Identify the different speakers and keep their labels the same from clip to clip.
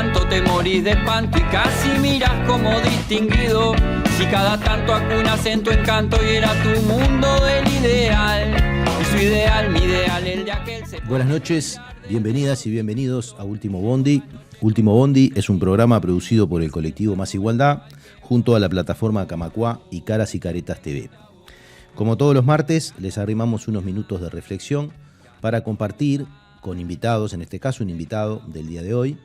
Speaker 1: tanto te morís de espanto y casi miras como distinguido. Si cada tanto acunas en tu encanto y era tu mundo del ideal. Y su ideal, mi ideal, el de aquel se...
Speaker 2: Buenas noches, bienvenidas y bienvenidos a Último Bondi. Último Bondi es un programa producido por el colectivo Más Igualdad junto a la plataforma Camacuá y Caras y Caretas TV. Como todos los martes, les arrimamos unos minutos de reflexión para compartir con invitados, en este caso un invitado del día de hoy,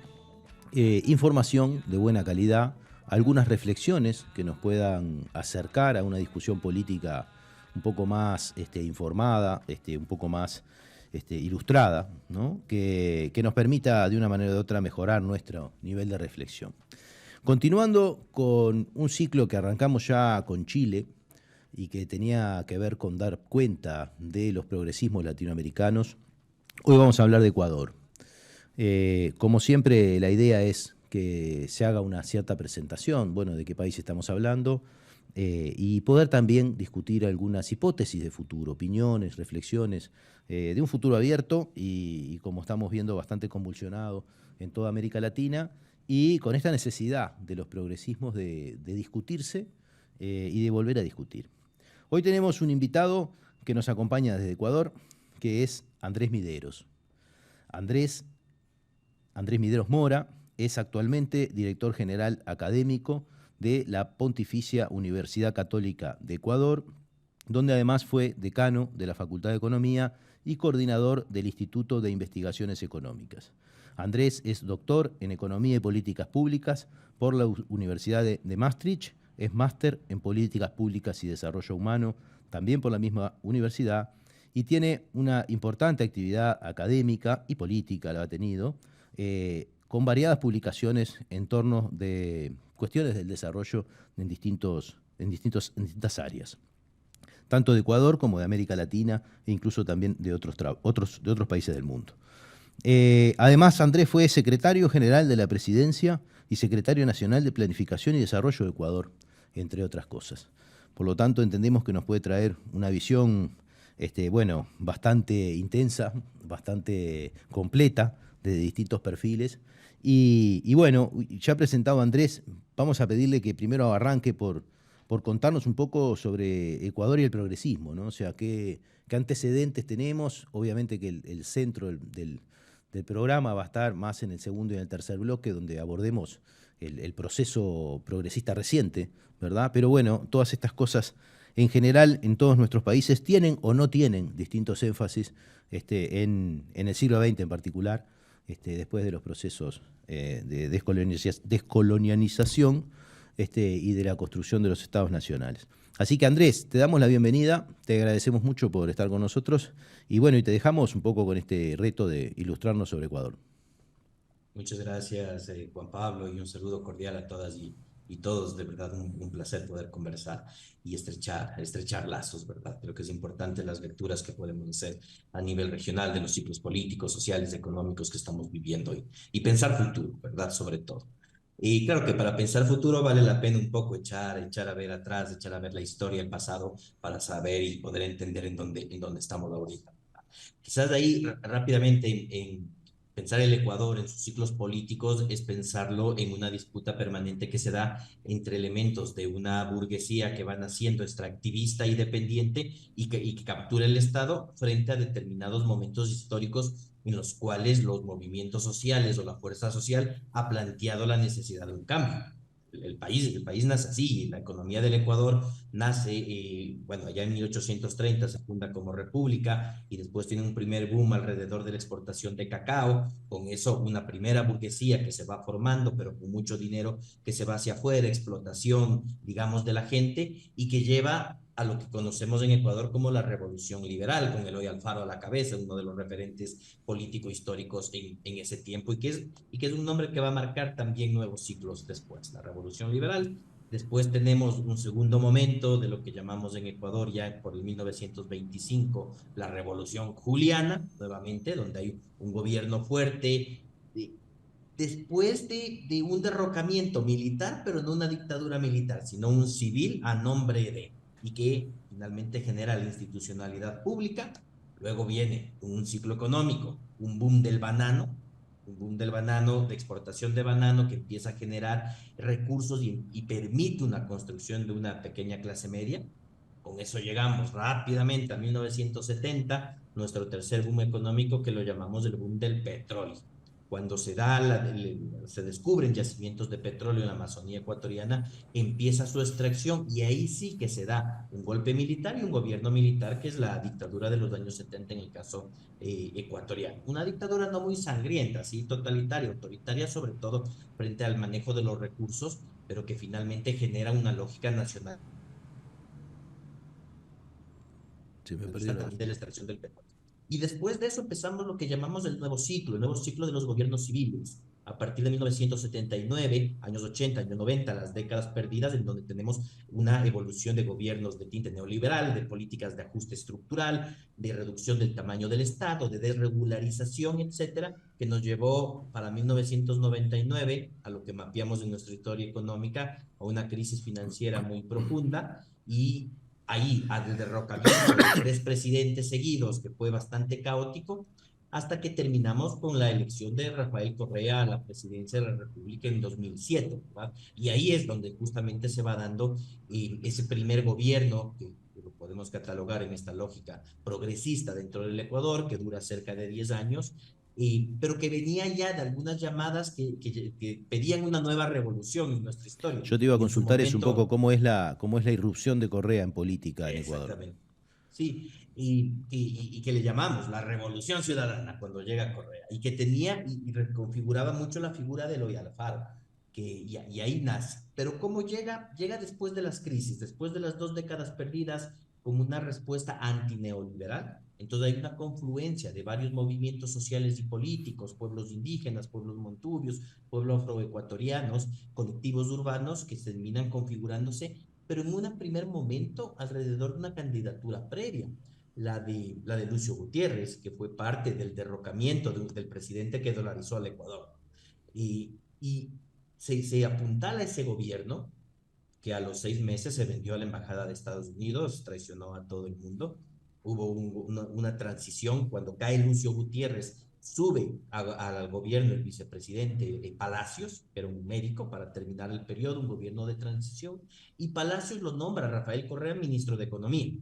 Speaker 2: información de buena calidad, algunas reflexiones que nos puedan acercar a una discusión política un poco más informada, un poco más ilustrada, ¿no? que nos permita de una manera u otra mejorar nuestro nivel de reflexión. Continuando con un ciclo que arrancamos ya con Chile y que tenía que ver con dar cuenta de los progresismos latinoamericanos, hoy vamos a hablar de Ecuador. Como siempre, la idea es que se haga una cierta presentación, bueno, de qué país estamos hablando, y poder también discutir algunas hipótesis de futuro, opiniones, reflexiones, de un futuro abierto y como estamos viendo, bastante convulsionado en toda América Latina, y con esta necesidad de los progresismos de discutirse y de volver a discutir. Hoy tenemos un invitado que nos acompaña desde Ecuador, que es Andrés Mideros. Andrés Mideros Mora es actualmente director general académico de la Pontificia Universidad Católica de Ecuador, donde además fue decano de la Facultad de Economía y coordinador del Instituto de Investigaciones Económicas. Andrés es doctor en Economía y Políticas Públicas por la Universidad de Maastricht, es máster en Políticas Públicas y Desarrollo Humano, también por la misma universidad, y tiene una importante actividad académica y política, la ha tenido, con variadas publicaciones en torno de cuestiones del desarrollo en distintas áreas, tanto de Ecuador como de América Latina e incluso también de otros países del mundo. Además, Andrés fue secretario general de la Presidencia y secretario nacional de Planificación y Desarrollo de Ecuador, entre otras cosas. Por lo tanto, entendemos que nos puede traer una visión bastante intensa, bastante completa, de distintos perfiles. Y bueno, ya presentado a Andrés, vamos a pedirle que primero arranque por contarnos un poco sobre Ecuador y el progresismo, ¿no? O sea, qué antecedentes tenemos. Obviamente que el centro del programa va a estar más en el segundo y en el tercer bloque, donde abordemos el proceso progresista reciente, ¿verdad? Pero bueno, todas estas cosas en general en todos nuestros países tienen o no tienen distintos énfasis en el siglo XX en particular, después de los procesos de descolonialización y de la construcción de los estados nacionales. Así que Andrés, te damos la bienvenida, te agradecemos mucho por estar con nosotros y bueno, y te dejamos un poco con este reto de ilustrarnos sobre Ecuador.
Speaker 3: Muchas gracias, Juan Pablo, y un saludo cordial a todas y todos. De verdad, un placer poder conversar y estrechar lazos, ¿verdad? Creo que es importante las lecturas que podemos hacer a nivel regional de los ciclos políticos, sociales, económicos que estamos viviendo hoy. Y pensar futuro, ¿verdad? Sobre todo. Y claro que para pensar futuro vale la pena un poco echar a ver atrás, echar a ver la historia, el pasado, para saber y poder entender en dónde estamos ahorita. Quizás de ahí rápidamente en pensar el Ecuador en sus ciclos políticos es pensarlo en una disputa permanente que se da entre elementos de una burguesía que va naciendo extractivista y dependiente y que captura el Estado frente a determinados momentos históricos en los cuales los movimientos sociales o la fuerza social ha planteado la necesidad de un cambio. El país nace así, la economía del Ecuador nace, allá en 1830 se funda como república y después tiene un primer boom alrededor de la exportación de cacao, con eso una primera burguesía que se va formando, pero con mucho dinero que se va hacia afuera, explotación, digamos, de la gente y que lleva a lo que conocemos en Ecuador como la revolución liberal, con Eloy Alfaro a la cabeza, uno de los referentes político-históricos en ese tiempo, y que es un nombre que va a marcar también nuevos ciclos después, la revolución liberal. Después tenemos un segundo momento de lo que llamamos en Ecuador ya por el 1925, la revolución juliana, nuevamente, donde hay un gobierno fuerte, después de un derrocamiento militar, pero no una dictadura militar, sino un civil a nombre de, y que finalmente genera la institucionalidad pública. Luego viene un ciclo económico, un boom del banano, un boom del banano, de exportación de banano que empieza a generar recursos y permite una construcción de una pequeña clase media. Con eso llegamos rápidamente a 1970, nuestro tercer boom económico que lo llamamos el boom del petróleo. Cuando se descubren yacimientos de petróleo en la Amazonía ecuatoriana, empieza su extracción y ahí sí que se da un golpe militar y un gobierno militar, que es la dictadura de los años 70 en el caso ecuatoriano. Una dictadura no muy sangrienta, sí, totalitaria, autoritaria sobre todo frente al manejo de los recursos, pero que finalmente genera una lógica nacional
Speaker 2: Se me perdió la...
Speaker 3: también de la extracción del petróleo. Y después de eso empezamos lo que llamamos el nuevo ciclo de los gobiernos civiles. A partir de 1979, años 80, años 90, las décadas perdidas, en donde tenemos una evolución de gobiernos de tinte neoliberal, de políticas de ajuste estructural, de reducción del tamaño del Estado, de desregularización, etcétera, que nos llevó para 1999 a lo que mapeamos en nuestra historia económica, a una crisis financiera muy profunda y ahí al derrocamiento de tres presidentes seguidos, que fue bastante caótico, hasta que terminamos con la elección de Rafael Correa a la presidencia de la República en 2007, ¿verdad? Y ahí es donde justamente se va dando ese primer gobierno que lo podemos catalogar en esta lógica progresista dentro del Ecuador, que dura cerca de 10 años, pero que venía ya de algunas llamadas que pedían una nueva revolución en nuestra historia.
Speaker 2: Yo te iba a
Speaker 3: Y en su
Speaker 2: consultar es un poco
Speaker 3: momento,
Speaker 2: cómo es la irrupción de Correa en política en Ecuador.
Speaker 3: exactamente. Sí, y que le llamamos la Revolución Ciudadana cuando llega Correa, y que tenía y reconfiguraba mucho la figura de Eloy Alfaro, y ahí nace. Pero ¿cómo llega? Llega después de las crisis, después de las 2 décadas perdidas, como una respuesta antineoliberal. Entonces hay una confluencia de varios movimientos sociales y políticos, pueblos indígenas, pueblos montubios, pueblos afroecuatorianos, colectivos urbanos que terminan configurándose, pero en un primer momento alrededor de una candidatura previa, la de Lucio Gutiérrez, que fue parte del derrocamiento del presidente que dolarizó al Ecuador. Y se apuntala a ese gobierno que a los 6 meses se vendió a la Embajada de Estados Unidos, traicionó a todo el mundo. Hubo una transición cuando cae Lucio Gutiérrez, sube al gobierno el vicepresidente Palacios, que era un médico para terminar el periodo, un gobierno de transición, y Palacios lo nombra Rafael Correa ministro de Economía.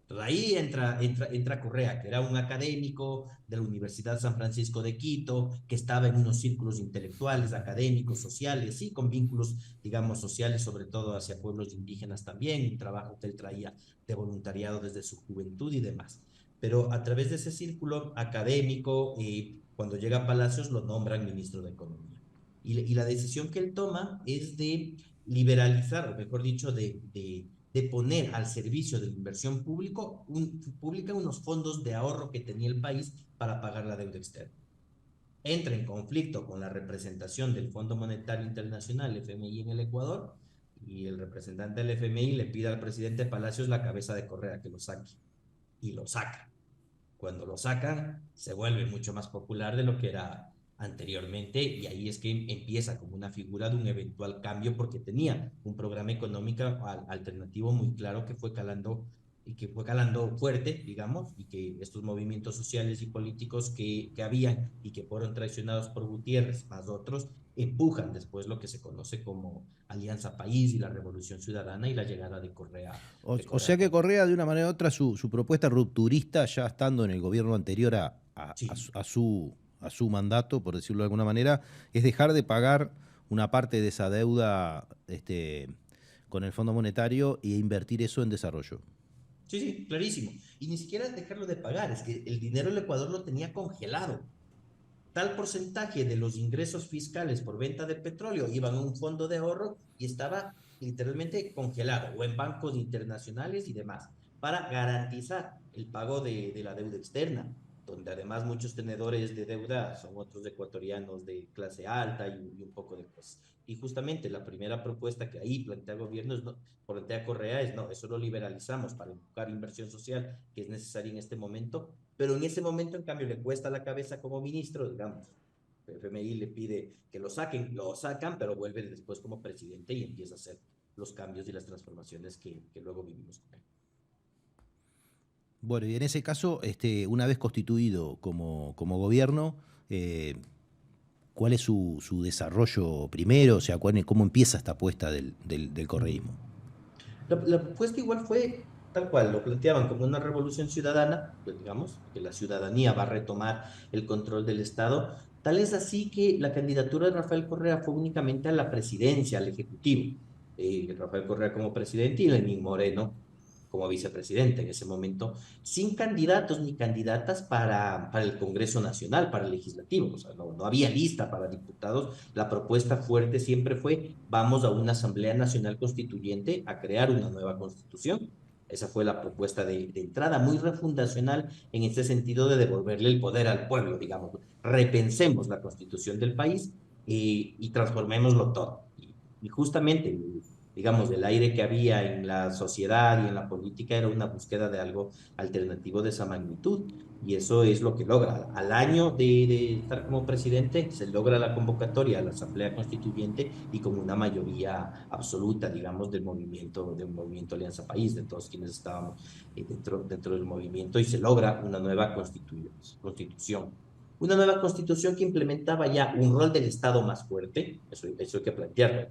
Speaker 3: Entonces ahí entra Correa, que era un académico de la Universidad San Francisco de Quito, que estaba en unos círculos intelectuales, académicos, sociales, y con vínculos, digamos, sociales, sobre todo hacia pueblos indígenas también, un trabajo que él traía de voluntariado desde su juventud y demás. Pero a través de ese círculo académico, cuando llega a Palacios, lo nombran ministro de Economía. Y la decisión que él toma es de liberalizar, o mejor dicho, de poner al servicio de la inversión pública unos fondos de ahorro que tenía el país para pagar la deuda externa. Entra en conflicto con la representación del Fondo Monetario Internacional, FMI, en el Ecuador, y el representante del FMI le pide al presidente Palacios la cabeza de Correa que lo saque, y lo saca. Cuando lo sacan, se vuelve mucho más popular de lo que era anteriormente, y ahí es que empieza como una figura de un eventual cambio, porque tenía un programa económico alternativo muy claro que fue calando y que fue calando fuerte, digamos, y que estos movimientos sociales y políticos que habían y que fueron traicionados por Gutiérrez, más otros, empujan después lo que se conoce como Alianza País y la Revolución Ciudadana y la llegada de Correa.
Speaker 2: O sea que Correa, de una manera u otra, su propuesta rupturista, ya estando en el gobierno anterior
Speaker 3: Sí,
Speaker 2: a su mandato, por decirlo de alguna manera, es dejar de pagar una parte de esa deuda con el Fondo Monetario e invertir eso en desarrollo.
Speaker 3: sí, sí, clarísimo. Y ni siquiera es dejarlo de pagar, es que el dinero el Ecuador lo tenía congelado. Tal porcentaje de los ingresos fiscales por venta de petróleo iban a un fondo de ahorro y estaba literalmente congelado, o en bancos internacionales y demás, para garantizar el pago de la deuda externa, donde además muchos tenedores de deuda son otros ecuatorianos de clase alta y un poco de cosas. Y justamente la primera propuesta que ahí plantea el gobierno, plantea Correa, es no, eso lo liberalizamos para empujar inversión social que es necesaria en este momento, pero en ese momento, en cambio, le cuesta la cabeza como ministro, digamos. El FMI le pide que lo saquen, lo sacan, pero vuelve después como presidente y empieza a hacer los cambios y las transformaciones que luego vivimos con él.
Speaker 2: Bueno, y en ese caso, una vez constituido como gobierno, eh, ¿cuál es su desarrollo primero? O sea, ¿cómo empieza esta apuesta del correísmo?
Speaker 3: La propuesta igual fue tal cual, lo planteaban como una revolución ciudadana, pues digamos, que la ciudadanía va a retomar el control del Estado. Tal es así que la candidatura de Rafael Correa fue únicamente a la presidencia, al Ejecutivo. Rafael Correa como presidente y Lenín Moreno como vicepresidente en ese momento, sin candidatos ni candidatas para el Congreso Nacional, para el Legislativo. O sea, no había lista para diputados. La propuesta fuerte siempre fue: vamos a una Asamblea Nacional Constituyente a crear una nueva constitución. Esa fue la propuesta de entrada, muy refundacional en este sentido de devolverle el poder al pueblo, digamos. Repensemos la constitución del país y transformémoslo todo. Y justamente, digamos, del aire que había en la sociedad y en la política era una búsqueda de algo alternativo de esa magnitud. Y eso es lo que logra. Al año de estar como presidente, se logra la convocatoria a la Asamblea Constituyente y con una mayoría absoluta, digamos, del movimiento Alianza País, de todos quienes estábamos dentro del movimiento, y se logra una nueva constitución. Una nueva constitución que implementaba ya un rol del Estado más fuerte, eso hay que plantearlo.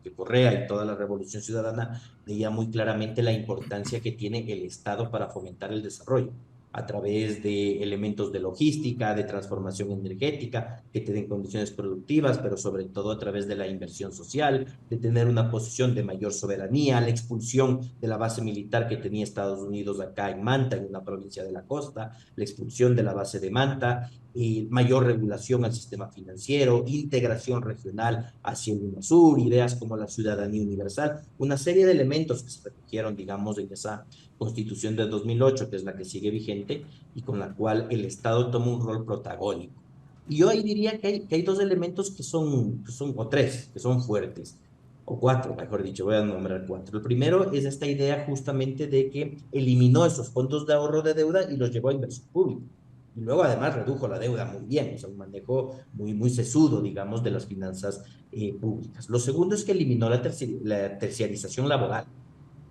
Speaker 3: Que Correa y toda la Revolución Ciudadana veía muy claramente la importancia que tiene el Estado para fomentar el desarrollo, a través de elementos de logística, de transformación energética, que te den condiciones productivas, pero sobre todo a través de la inversión social, de tener una posición de mayor soberanía, la expulsión de la base militar que tenía Estados Unidos acá en Manta, en una provincia de la costa, la expulsión de la base de Manta, mayor regulación al sistema financiero, integración regional hacia el UNASUR, ideas como la ciudadanía universal, una serie de elementos que se recogieron, digamos, en esa Constitución de 2008, que es la que sigue vigente y con la cual el Estado toma un rol protagónico. Y yo ahí diría que hay dos elementos o tres, que son fuertes, o cuatro, mejor dicho, voy a nombrar cuatro. El primero es esta idea justamente de que eliminó esos fondos de ahorro de deuda y los llevó a inversión pública. Y luego además redujo la deuda muy bien, o sea, un manejo muy sesudo, digamos, de las finanzas públicas. Lo segundo es que eliminó la terciarización laboral.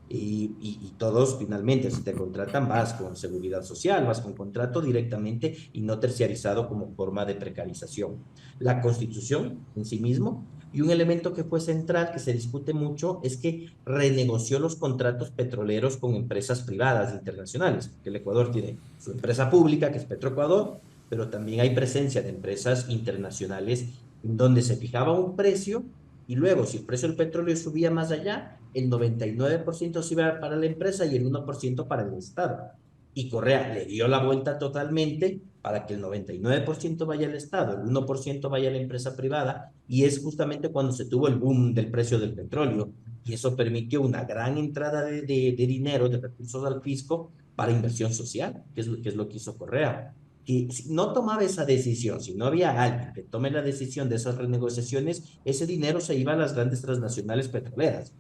Speaker 3: Y todos finalmente, si te contratan, vas con seguridad social, vas con contrato directamente y no terciarizado como forma de precarización. La Constitución en sí mismo, y un elemento que fue central, que se discute mucho, es que renegoció los contratos petroleros con empresas privadas internacionales, que el Ecuador tiene su empresa pública, que es Petroecuador, pero también hay presencia de empresas internacionales en donde se fijaba un precio y luego, si el precio del petróleo subía más allá, el 99% se iba para la empresa y el 1% para el Estado. Y Correa le dio la vuelta totalmente para que el 99% vaya al Estado, el 1% vaya a la empresa privada, y es justamente cuando se tuvo el boom del precio del petróleo, y eso permitió una gran entrada de dinero, de recursos al fisco para inversión social, que es lo que hizo Correa. Que si no tomaba esa decisión, si no había alguien que tome la decisión de esas renegociaciones, ese dinero se iba a las grandes transnacionales petroleras,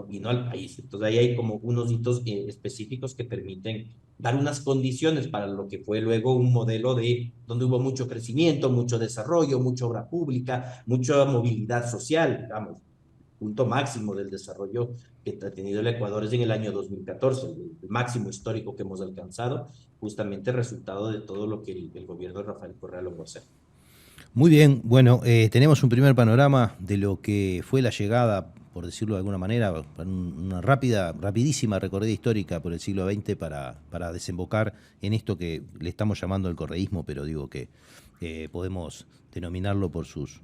Speaker 3: y no al país. Entonces ahí hay como unos hitos específicos que permiten dar unas condiciones para lo que fue luego un modelo donde hubo mucho crecimiento, mucho desarrollo, mucha obra pública, mucha movilidad social, digamos. Punto máximo del desarrollo que ha tenido el Ecuador es en el año 2014, el máximo histórico que hemos alcanzado, justamente resultado de todo lo que el gobierno de Rafael Correa logró hacer.
Speaker 2: Muy bien, bueno, tenemos un primer panorama de lo que fue la llegada, por decirlo de alguna manera, una rapidísima recorrida histórica por el siglo XX para desembocar en esto que le estamos llamando el correísmo, pero digo que podemos denominarlo por sus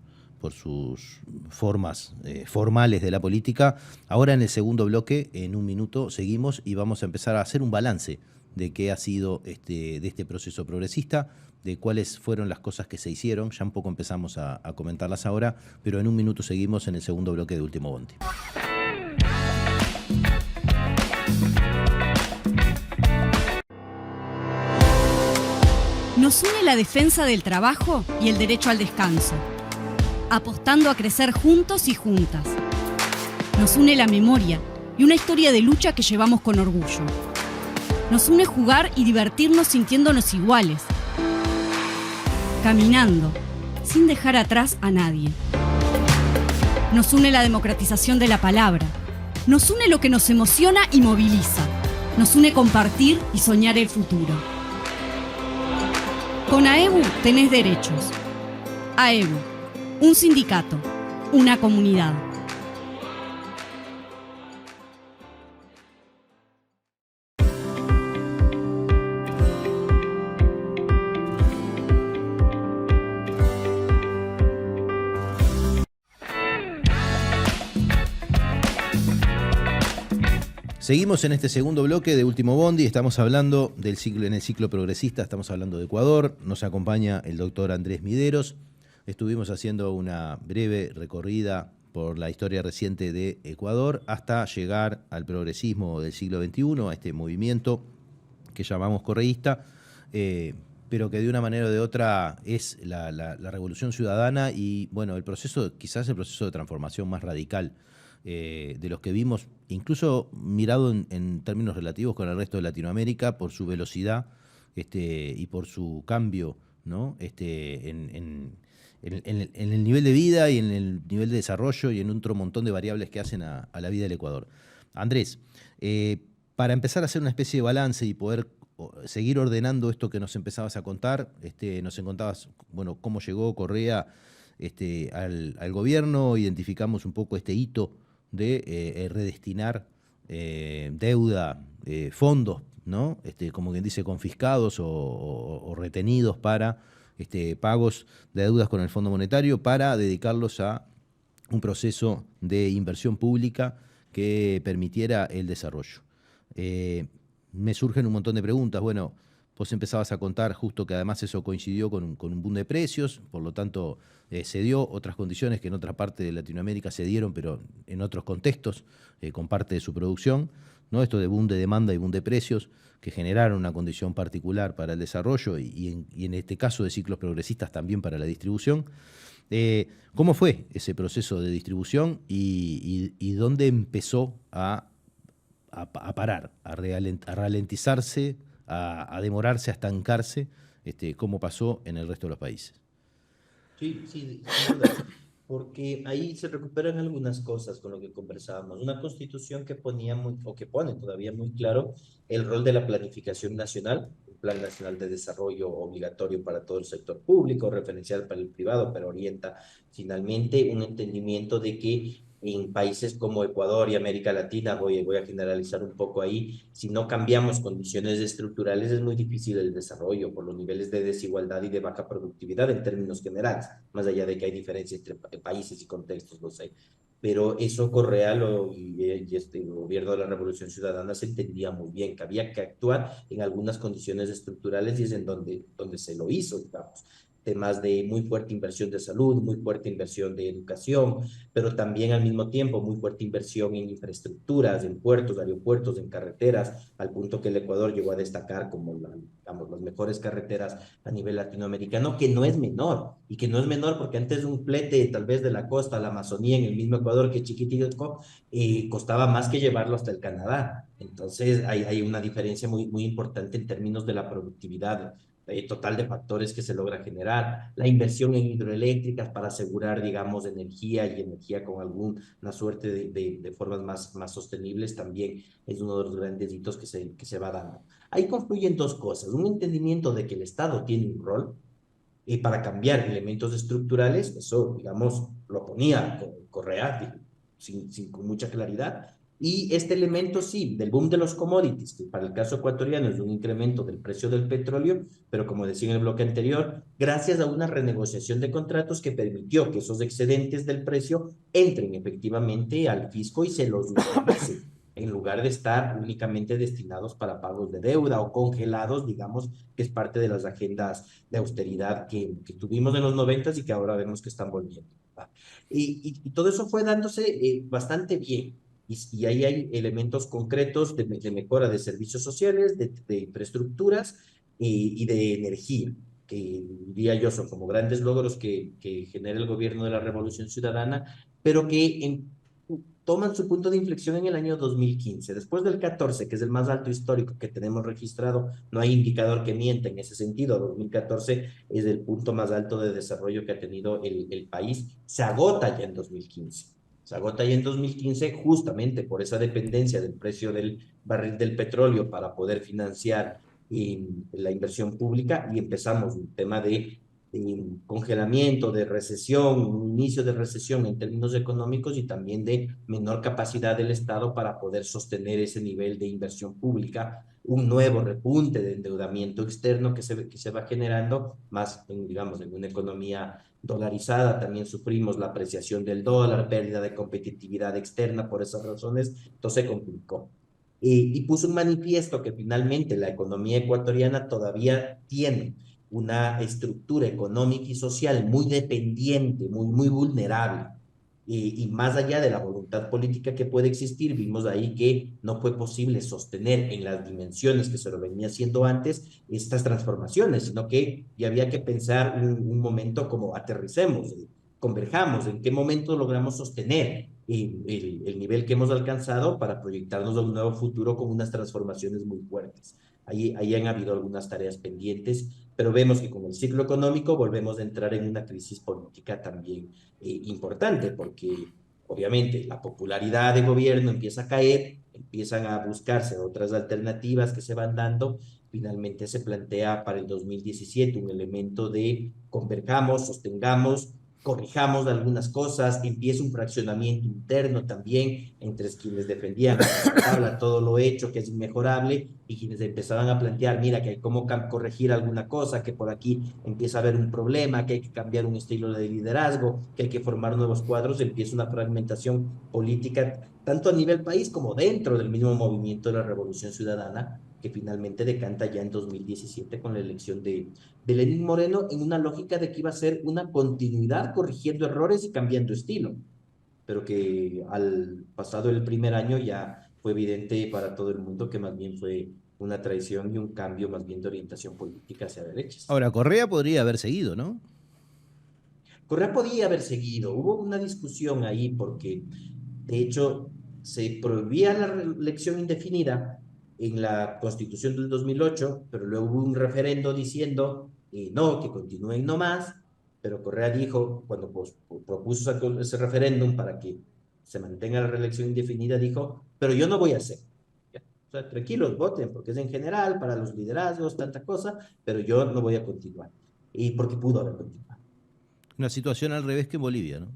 Speaker 2: formas formales de la política. Ahora en el segundo bloque, en un minuto, seguimos y vamos a empezar a hacer un balance de qué ha sido de este proceso progresista, de cuáles fueron las cosas que se hicieron. Ya un poco empezamos a comentarlas ahora, pero en un minuto seguimos en el segundo bloque de Último Bondi.
Speaker 4: Nos une la defensa del trabajo y el derecho al descanso, apostando a crecer juntos y juntas. Nos une la memoria y una historia de lucha que llevamos con orgullo. Nos une jugar y divertirnos sintiéndonos iguales, caminando, sin dejar atrás a nadie. Nos une la democratización de la palabra. Nos une lo que nos emociona y moviliza. Nos une compartir y soñar el futuro. Con AEBU tenés derechos. AEBU, un sindicato, una comunidad.
Speaker 2: Seguimos en este segundo bloque de Último Bondi, estamos hablando del ciclo, en el ciclo progresista, estamos hablando de Ecuador, nos acompaña el doctor Andrés Mideros, estuvimos haciendo una breve recorrida por la historia reciente de Ecuador hasta llegar al progresismo del siglo XXI, a este movimiento que llamamos correísta, pero que de una manera o de otra es la revolución ciudadana y bueno, quizás el proceso de transformación más radical de los que vimos, incluso mirado en términos relativos con el resto de Latinoamérica, por su velocidad y por su cambio, ¿no? En el nivel de vida y en el nivel de desarrollo y en otro montón de variables que hacen a la vida del Ecuador. Andrés, para empezar a hacer una especie de balance y poder seguir ordenando esto que nos empezabas a contar, nos contabas, bueno, cómo llegó Correa al gobierno, identificamos un poco este hito de redestinar deuda, fondos, ¿no? Como quien dice, confiscados o retenidos para pagos de deudas con el Fondo Monetario para dedicarlos a un proceso de inversión pública que permitiera el desarrollo. Me surgen un montón de preguntas. Bueno, vos empezabas a contar justo que además eso coincidió con un boom de precios, por lo tanto se dio otras condiciones que en otra parte de Latinoamérica se dieron, pero en otros contextos, con parte de su producción, ¿no? Esto de boom de demanda y boom de precios que generaron una condición particular para el desarrollo y en este caso de ciclos progresistas también para la distribución. ¿Cómo fue ese proceso de distribución y dónde empezó a parar, a ralentizarse, a demorarse, a estancarse, como pasó en el resto de los países?
Speaker 3: Sí, sin duda, porque ahí se recuperan algunas cosas con lo que conversábamos. Una constitución que ponía o que pone todavía muy claro el rol de la planificación nacional, un plan nacional de desarrollo obligatorio para todo el sector público, referencial para el privado, pero orienta finalmente un entendimiento de que en países como Ecuador y América Latina, voy a generalizar un poco ahí, si no cambiamos condiciones estructurales es muy difícil el desarrollo por los niveles de desigualdad y de baja productividad en términos generales, más allá de que hay diferencias entre países y contextos, lo sé. Pero eso Correa y el gobierno de la Revolución Ciudadana se entendía muy bien, que había que actuar en algunas condiciones estructurales y es en donde se lo hizo, digamos. Temas de muy fuerte inversión de salud, muy fuerte inversión de educación, pero también al mismo tiempo muy fuerte inversión en infraestructuras, en puertos, aeropuertos, en carreteras, al punto que el Ecuador llegó a destacar como digamos, las mejores carreteras a nivel latinoamericano, que no es menor, y que no es menor porque antes un flete tal vez de la costa a la Amazonía en el mismo Ecuador, que es chiquitito, costaba más que llevarlo hasta el Canadá. Entonces hay una diferencia muy, muy importante en términos de la productividad total de factores que se logra generar, la inversión en hidroeléctricas para asegurar, digamos, energía y energía con alguna suerte de formas más sostenibles también es uno de los grandes hitos que se va dando. Ahí confluyen dos cosas, un entendimiento de que el Estado tiene un rol para cambiar elementos estructurales, eso, digamos, lo ponía Correa con mucha claridad, y este elemento, sí, del boom de los commodities, que para el caso ecuatoriano es un incremento del precio del petróleo, pero como decía en el bloque anterior, gracias a una renegociación de contratos que permitió que esos excedentes del precio entren efectivamente al fisco y se los utilicen, en lugar de estar únicamente destinados para pagos de deuda o congelados, digamos, que es parte de las agendas de austeridad que tuvimos en los 90 y que ahora vemos que están volviendo. Y todo eso fue dándose bastante bien. Y ahí hay elementos concretos de mejora de servicios sociales, de infraestructuras y de energía, que diría yo son como grandes logros que genera el gobierno de la Revolución Ciudadana, pero que toman su punto de inflexión en el año 2015. Después del 14, que es el más alto histórico que tenemos registrado, no hay indicador que mienta en ese sentido. 2014 es el punto más alto de desarrollo que ha tenido el país. Se agota ya en 2015. Se agota ya en 2015 justamente por esa dependencia del precio del barril del petróleo para poder financiar la inversión pública y empezamos un tema de congelamiento, de recesión, un inicio de recesión en términos económicos y también de menor capacidad del Estado para poder sostener ese nivel de inversión pública, un nuevo repunte de endeudamiento externo que se va generando, más, digamos, en una economía dolarizada, también sufrimos la apreciación del dólar, pérdida de competitividad externa por esas razones, entonces se complicó. Y puso un manifiesto que finalmente la economía ecuatoriana todavía tiene una estructura económica y social muy dependiente, muy vulnerable. Y más allá de la voluntad política que puede existir, vimos ahí que no fue posible sostener en las dimensiones que se lo venía haciendo antes estas transformaciones, sino que ya había que pensar un momento como aterricemos, converjamos, en qué momento logramos sostener el nivel que hemos alcanzado para proyectarnos a un nuevo futuro con unas transformaciones muy fuertes. Ahí han habido algunas tareas pendientes, pero vemos que con el ciclo económico volvemos a entrar en una crisis política también importante, porque obviamente la popularidad de gobierno empieza a caer, empiezan a buscarse otras alternativas que se van dando. Finalmente se plantea para el 2017 un elemento de converjamos, sostengamos, corrijamos algunas cosas, empieza un fraccionamiento interno también entre quienes defendían a tabla todo lo hecho, que es inmejorable, y quienes empezaban a plantear, mira, que hay cómo corregir alguna cosa, que por aquí empieza a haber un problema, que hay que cambiar un estilo de liderazgo, que hay que formar nuevos cuadros, empieza una fragmentación política, tanto a nivel país como dentro del mismo movimiento de la Revolución Ciudadana, que finalmente decanta ya en 2017 con la elección de Lenín Moreno en una lógica de que iba a ser una continuidad corrigiendo errores y cambiando estilo, pero que al pasado el primer año ya fue evidente para todo el mundo que más bien fue una traición y un cambio más bien de orientación política hacia derechas.
Speaker 2: Ahora, Correa podría haber seguido, ¿no?
Speaker 3: Correa podía haber seguido, hubo una discusión ahí porque de hecho se prohibía la reelección indefinida en la Constitución del 2008, pero luego hubo un referendo diciendo no, que continúen nomás, pero Correa dijo, cuando propuso ese referéndum para que se mantenga la reelección indefinida, dijo, pero yo no voy a hacer. O sea, tranquilos, voten, porque es en general, para los liderazgos, tanta cosa, pero yo no voy a continuar. Y porque pudo haber continuado.
Speaker 2: Una situación al revés que en Bolivia, ¿no?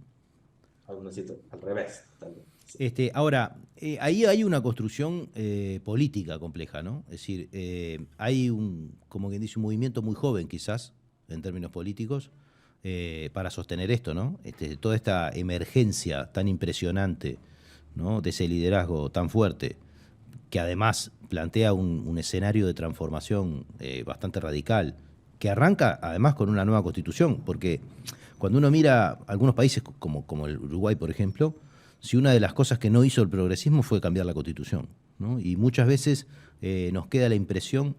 Speaker 3: Al revés, también. Sí.
Speaker 2: Ahora, ahí hay una construcción política compleja, ¿no? Es decir, hay como quien dice, un movimiento muy joven quizás, en términos políticos, para sostener esto, ¿no? Toda esta emergencia tan impresionante, ¿no? De ese liderazgo tan fuerte, que además plantea un escenario de transformación bastante radical, que arranca además con una nueva constitución, porque cuando uno mira algunos países como el Uruguay, por ejemplo, si una de las cosas que no hizo el progresismo fue cambiar la constitución, ¿no? Y muchas veces nos queda la impresión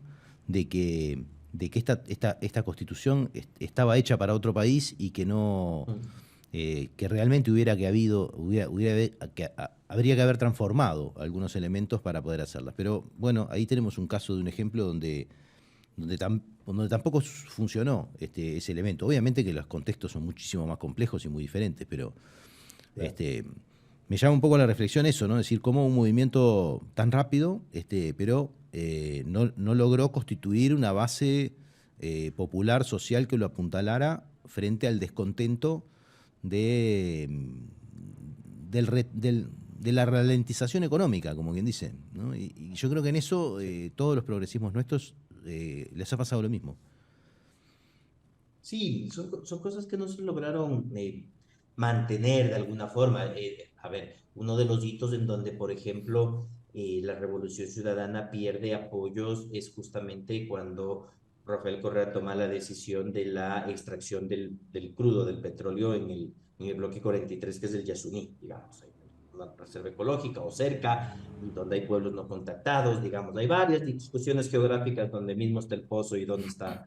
Speaker 2: de que esta constitución estaba hecha para otro país y que no que realmente habría que haber transformado algunos elementos para poder hacerlas. Pero bueno, ahí tenemos un caso de un ejemplo donde tampoco funcionó ese elemento. Obviamente que los contextos son muchísimo más complejos y muy diferentes, pero claro. Me llama un poco a la reflexión eso, ¿no? Es decir, cómo un movimiento tan rápido, pero no logró constituir una base popular, social, que lo apuntalara frente al descontento de la ralentización económica, como quien dice, ¿no? Y yo creo que en eso todos los progresismos nuestros les ha pasado lo mismo.
Speaker 3: Sí, son cosas que no se lograron mantener de alguna forma. A ver, uno de los hitos en donde, por ejemplo, la Revolución Ciudadana pierde apoyos es justamente cuando Rafael Correa toma la decisión de la extracción del crudo, del petróleo en el bloque 43, que es el Yasuní, digamos, una reserva ecológica o cerca, y donde hay pueblos no contactados, digamos, hay varias discusiones geográficas donde mismo está el pozo y dónde está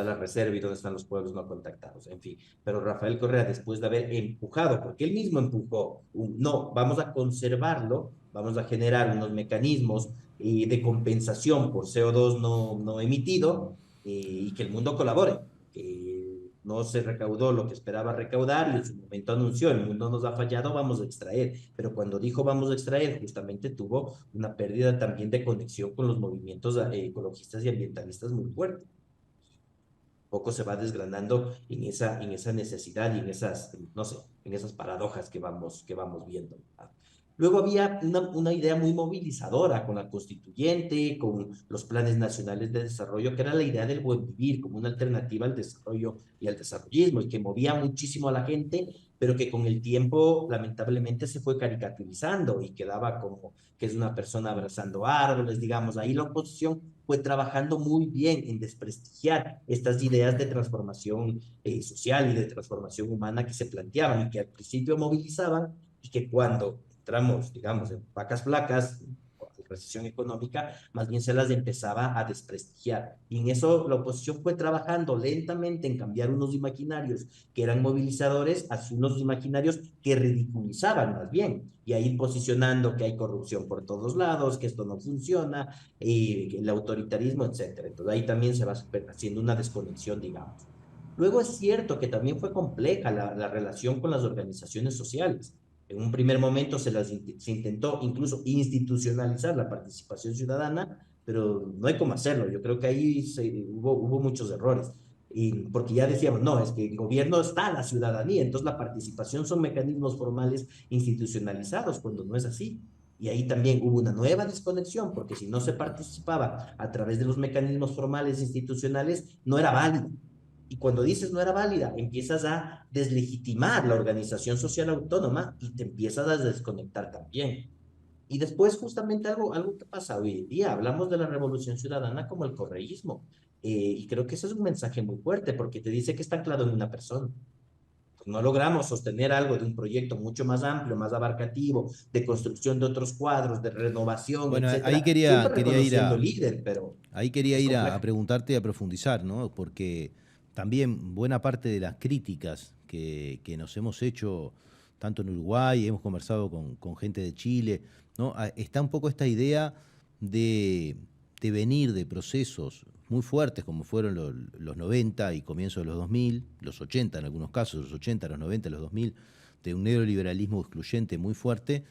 Speaker 3: la reserva y dónde están los pueblos no contactados, en fin. Pero Rafael Correa, después de haber empujado, porque él mismo empujó, no, vamos a conservarlo, vamos a generar unos mecanismos de compensación por CO2 no emitido y que el mundo colabore. No se recaudó lo que esperaba recaudar y en su momento anunció, el mundo nos ha fallado, vamos a extraer. Pero cuando dijo vamos a extraer, justamente tuvo una pérdida también de conexión con los movimientos ecologistas y ambientalistas muy fuerte. poco se va desgranando en esa necesidad y en esas, no sé, en esas paradojas que vamos viendo, ¿verdad? Luego había una idea muy movilizadora con la constituyente, con los planes nacionales de desarrollo, que era la idea del buen vivir como una alternativa al desarrollo y al desarrollismo, y que movía muchísimo a la gente, pero que con el tiempo lamentablemente se fue caricaturizando y quedaba como que es una persona abrazando árboles, digamos. Ahí la oposición fue trabajando muy bien en desprestigiar estas ideas de transformación social y de transformación humana que se planteaban y que al principio movilizaban y que cuando entramos, digamos, en vacas flacas, recesión económica, más bien se las empezaba a desprestigiar. Y en eso la oposición fue trabajando lentamente en cambiar unos imaginarios que eran movilizadores hacia unos imaginarios que ridiculizaban más bien, y ahí posicionando que hay corrupción por todos lados, que esto no funciona, el autoritarismo, etcétera. Entonces ahí también se va haciendo una desconexión, digamos. Luego es cierto que también fue compleja la relación con las organizaciones sociales. En un primer momento se intentó incluso institucionalizar la participación ciudadana, pero no hay cómo hacerlo. Yo creo que ahí hubo muchos errores. Y porque ya decíamos, no, es que el gobierno está a la ciudadanía, entonces la participación son mecanismos formales institucionalizados, cuando no es así. Y ahí también hubo una nueva desconexión, porque si no se participaba a través de los mecanismos formales institucionales, no era válido. Y cuando dices no era válida, empiezas a deslegitimar la organización social autónoma y te empiezas a desconectar también. Y después justamente algo que pasa hoy en día, hablamos de la revolución ciudadana como el correísmo. Y creo que eso es un mensaje muy fuerte porque te dice que está anclado en una persona. No logramos sostener algo de un proyecto mucho más amplio, más abarcativo, de construcción de otros cuadros, de renovación,
Speaker 2: Bueno,
Speaker 3: etcétera, siempre reconociendo el líder, pero
Speaker 2: ahí quería
Speaker 3: es
Speaker 2: ir a
Speaker 3: complejo.
Speaker 2: preguntarte y a profundizar, ¿no? Porque también buena parte de las críticas que nos hemos hecho, tanto en Uruguay, hemos conversado con gente de Chile, ¿no? Está un poco esta idea de venir de procesos muy fuertes, como fueron los 90 y comienzos de los 2000, los 80 en algunos casos, los 80, los 90, los 2000, de un neoliberalismo excluyente muy fuerte,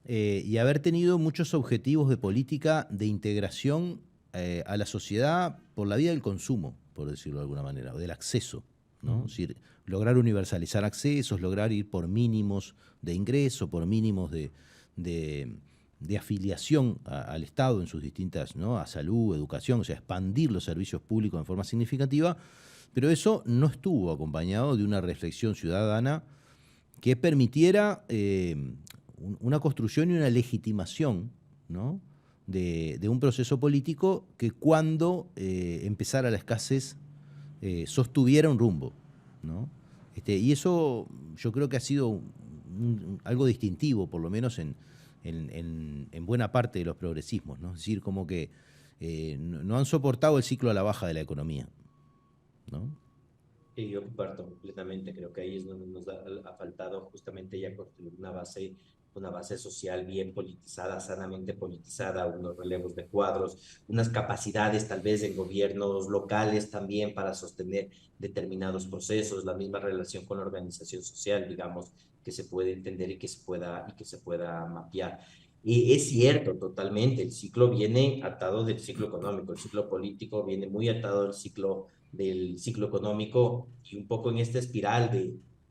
Speaker 2: y haber tenido muchos objetivos de política de integración a la sociedad por la vía del consumo, por decirlo de alguna manera, o del acceso, ¿no? Es decir, lograr universalizar accesos, lograr ir por mínimos de ingreso, por mínimos de afiliación al Estado en sus distintas, ¿no? A salud, educación, o sea, expandir los servicios públicos en forma significativa, pero eso no estuvo acompañado de una reflexión ciudadana que permitiera una construcción y una legitimación, ¿no? de un proceso político que cuando empezara la escasez sostuviera un rumbo, ¿no? Y eso yo creo que ha sido algo distintivo, por lo menos en buena parte de los progresismos, ¿no? Es decir, como que no han soportado el ciclo a la baja de la economía, ¿no?
Speaker 3: Sí, yo comparto completamente. Creo que ahí es donde nos ha faltado justamente ya construir una base social bien politizada, sanamente politizada, unos relevos de cuadros, unas capacidades tal vez en gobiernos locales también para sostener determinados procesos, la misma relación con la organización social, digamos, que se puede entender y que se pueda mapear. Y es cierto, totalmente, el ciclo viene atado del ciclo económico, el ciclo político viene muy atado del ciclo económico y un poco en esta espiral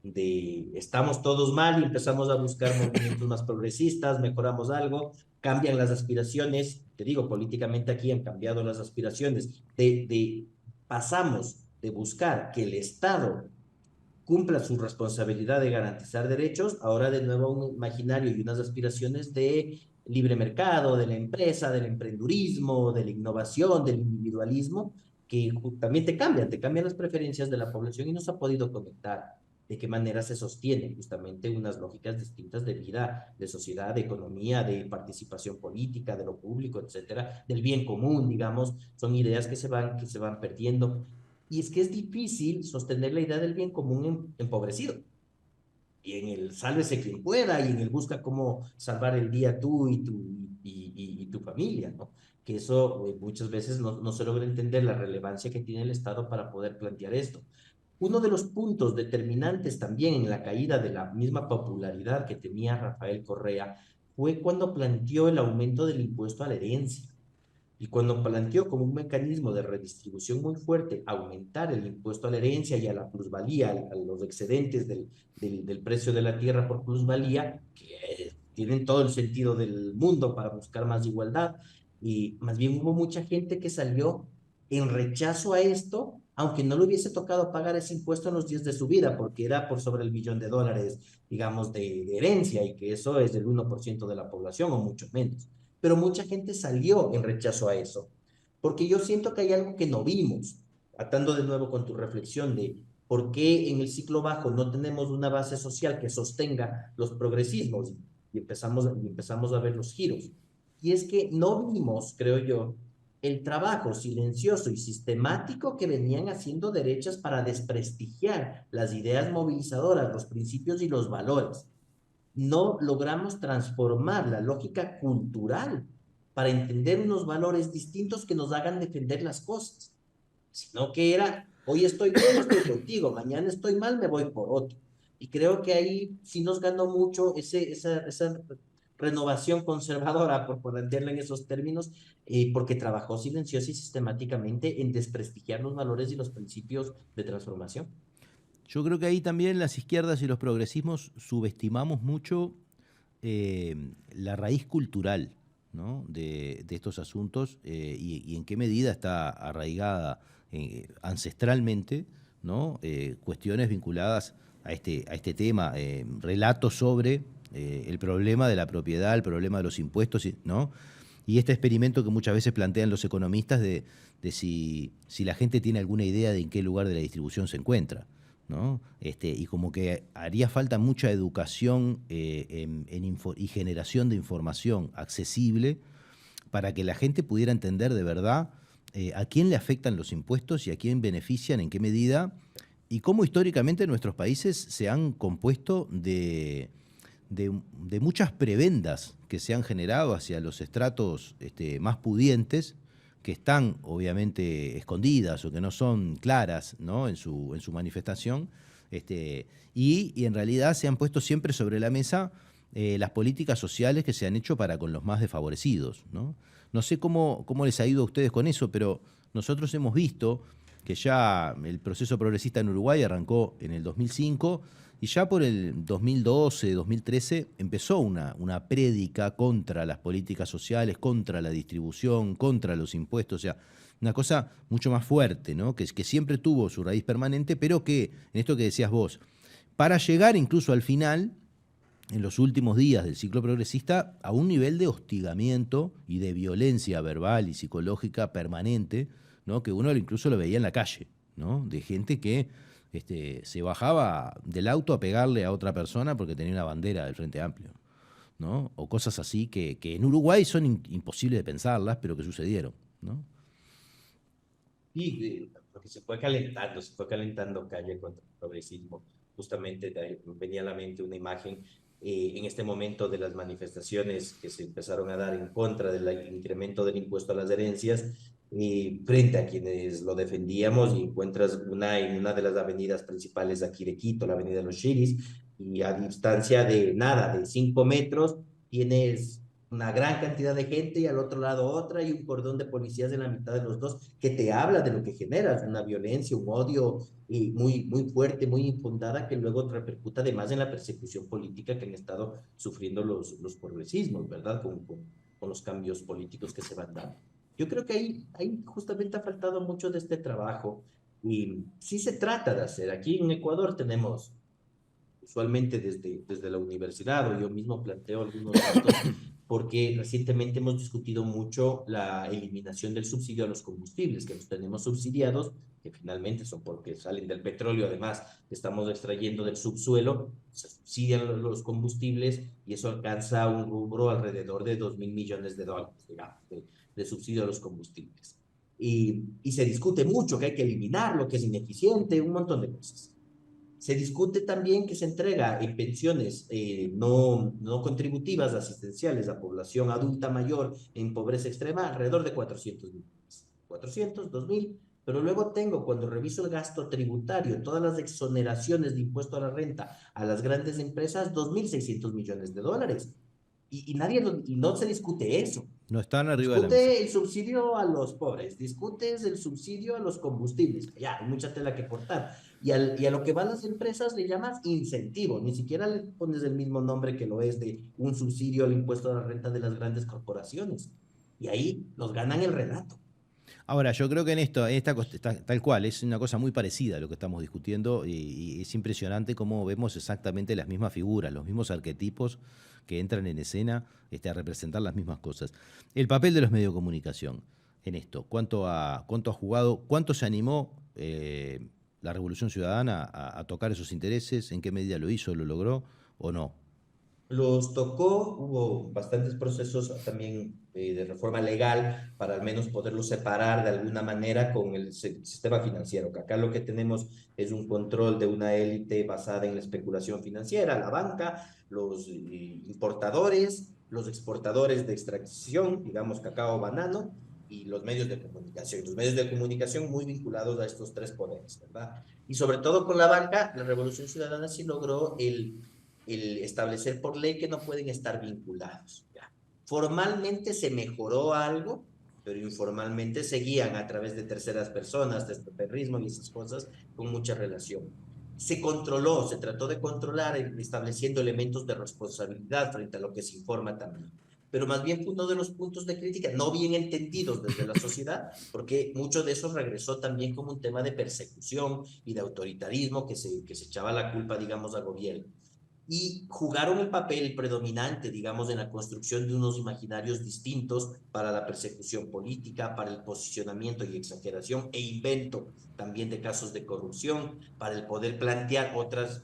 Speaker 3: de estamos todos mal y empezamos a buscar movimientos más progresistas, mejoramos algo, cambian las aspiraciones, te digo, políticamente aquí han cambiado las aspiraciones, pasamos de buscar que el Estado cumpla su responsabilidad de garantizar derechos, ahora de nuevo un imaginario y unas aspiraciones de libre mercado, de la empresa, del emprendurismo, de la innovación, del individualismo, que también te cambian las preferencias de la población y no se ha podido conectar de qué manera se sostienen justamente unas lógicas distintas de vida, de sociedad, de economía, de participación política, de lo público, etcétera, del bien común, digamos, son ideas que se van perdiendo. Y es que es difícil sostener la idea del bien común empobrecido. Y en el sálvese quien pueda, y en el busca cómo salvar el día tú y tu familia, ¿no? Que eso muchas veces no se logra entender la relevancia que tiene el Estado para poder plantear esto. Uno de los puntos determinantes también en la caída de la misma popularidad que tenía Rafael Correa fue cuando planteó el aumento del impuesto a la herencia. Y cuando planteó como un mecanismo de redistribución muy fuerte aumentar el impuesto a la herencia y a la plusvalía, a los excedentes del precio de la tierra por plusvalía, que tienen todo el sentido del mundo para buscar más igualdad, y más bien hubo mucha gente que salió en rechazo a esto, aunque no le hubiese tocado pagar ese impuesto en los días de su vida, porque era por sobre el $1.000.000.000, digamos, de herencia, y que eso es del 1% de la población o mucho menos. Pero mucha gente salió en rechazo a eso, porque yo siento que hay algo que no vimos, atando de nuevo con tu reflexión de por qué en el ciclo bajo no tenemos una base social que sostenga los progresismos, y empezamos a ver los giros. Y es que no vimos, creo yo, el trabajo silencioso y sistemático que venían haciendo derechas para desprestigiar las ideas movilizadoras, los principios y los valores. No logramos transformar la lógica cultural para entender unos valores distintos que nos hagan defender las cosas, sino que era, hoy estoy bien, estoy contigo, mañana estoy mal, me voy por otro. Y creo que ahí sí nos ganó mucho esa renovación conservadora, por ponerla en esos términos, porque trabajó silenciosa y sistemáticamente en desprestigiar los valores y los principios de transformación.
Speaker 2: Yo creo que ahí también las izquierdas y los progresismos subestimamos mucho la raíz cultural, ¿no? de estos asuntos y en qué medida está arraigada ancestralmente, ¿no? Cuestiones vinculadas a este tema, relatos sobre el problema de la propiedad, el problema de los impuestos, ¿no? Y este experimento que muchas veces plantean los economistas de si la gente tiene alguna idea de en qué lugar de la distribución se encuentra, ¿no? Y como que haría falta mucha educación y generación de información accesible para que la gente pudiera entender de verdad a quién le afectan los impuestos y a quién benefician, en qué medida, y cómo históricamente nuestros países se han compuesto de muchas prebendas que se han generado hacia los estratos más pudientes, que están obviamente escondidas o que no son claras, ¿no? en su manifestación, y en realidad se han puesto siempre sobre la mesa las políticas sociales que se han hecho para con los más desfavorecidos, ¿no? No sé cómo les ha ido a ustedes con eso, pero nosotros hemos visto que ya el proceso progresista en Uruguay arrancó en el 2005 y ya por el 2012, 2013 empezó una prédica contra las políticas sociales, contra la distribución, contra los impuestos, o sea, una cosa mucho más fuerte, ¿no? que siempre tuvo su raíz permanente, pero que, en esto que decías vos, para llegar incluso al final, en los últimos días del ciclo progresista, a un nivel de hostigamiento y de violencia verbal y psicológica permanente, ¿no? Que uno incluso lo veía en la calle, ¿no? De gente que se bajaba del auto a pegarle a otra persona porque tenía una bandera del Frente Amplio, ¿no? O cosas así que en Uruguay son imposibles de pensarlas, pero que sucedieron, ¿no?
Speaker 3: Y porque se fue calentando calle contra el progresismo. Justamente venía a la mente una imagen en este momento de las manifestaciones que se empezaron a dar en contra del incremento del impuesto a las herencias, frente a quienes lo defendíamos, y encuentras en una de las avenidas principales aquí de Quito, la avenida de los Chiris, y a distancia de nada, de 5 metros, tienes una gran cantidad de gente y al otro lado otra, y un cordón de policías en la mitad de los dos, que te habla de lo que generas, una violencia, un odio muy, muy fuerte, muy infundada, que luego repercuta además en la persecución política que han estado sufriendo los progresismos, ¿verdad? Con los cambios políticos que se van dando. Yo creo que ahí justamente ha faltado mucho de este trabajo, y sí se trata de hacer. Aquí en Ecuador tenemos, usualmente desde la universidad, o yo mismo planteo algunos datos, porque recientemente hemos discutido mucho la eliminación del subsidio a los combustibles, que los tenemos subsidiados, que finalmente son porque salen del petróleo, además que estamos extrayendo del subsuelo, se subsidian los combustibles, y eso alcanza un rubro alrededor de $2.000 millones, digamos, de subsidio a los combustibles. Y se discute mucho que hay que eliminarlo, que es ineficiente, un montón de cosas. Se discute también que se entrega en pensiones no contributivas asistenciales a población adulta mayor en pobreza extrema alrededor de 400 millones. 400, 2.000, pero luego tengo, cuando reviso el gasto tributario, todas las exoneraciones de impuesto a la renta a las grandes empresas, $2.600 millones. y no se discute eso.
Speaker 2: No están arriba de la mesa.
Speaker 3: Discute el subsidio a los pobres, discutes el subsidio a los combustibles. Ya, hay mucha tela que cortar. Y a lo que van las empresas le llamas incentivo, ni siquiera le pones el mismo nombre que lo es de un subsidio al impuesto a la renta de las grandes corporaciones. Y ahí nos ganan el relato.
Speaker 2: Ahora, yo creo que en esta tal cual, es una cosa muy parecida a lo que estamos discutiendo y es impresionante cómo vemos exactamente las mismas figuras, los mismos arquetipos que entran en escena a representar las mismas cosas. El papel de los medios de comunicación en esto, ¿cuánto ha jugado, cuánto se animó la Revolución Ciudadana a tocar esos intereses? ¿En qué medida lo hizo, lo logró o no?
Speaker 3: Los tocó, hubo bastantes procesos también de reforma legal para al menos poderlos separar de alguna manera con el sistema financiero, que acá lo que tenemos es un control de una élite basada en la especulación financiera, la banca, los importadores, los exportadores de extracción, digamos cacao, banano, y los medios de comunicación. Los medios de comunicación muy vinculados a estos tres poderes, ¿verdad? Y sobre todo con la banca, la Revolución Ciudadana sí logró el establecer por ley que no pueden estar vinculados. ¿Ya? Formalmente se mejoró algo, pero informalmente seguían a través de terceras personas, de extraterrorismo y esas cosas, con mucha relación. Se controló, se trató de controlar estableciendo elementos de responsabilidad frente a lo que se informa también. Pero más bien fue uno de los puntos de crítica no bien entendidos desde la sociedad, porque mucho de eso regresó también como un tema de persecución y de autoritarismo que se echaba la culpa, digamos, al gobierno. Y jugaron el papel predominante, digamos, en la construcción de unos imaginarios distintos para la persecución política, para el posicionamiento y exageración e invento también de casos de corrupción, para el poder plantear otras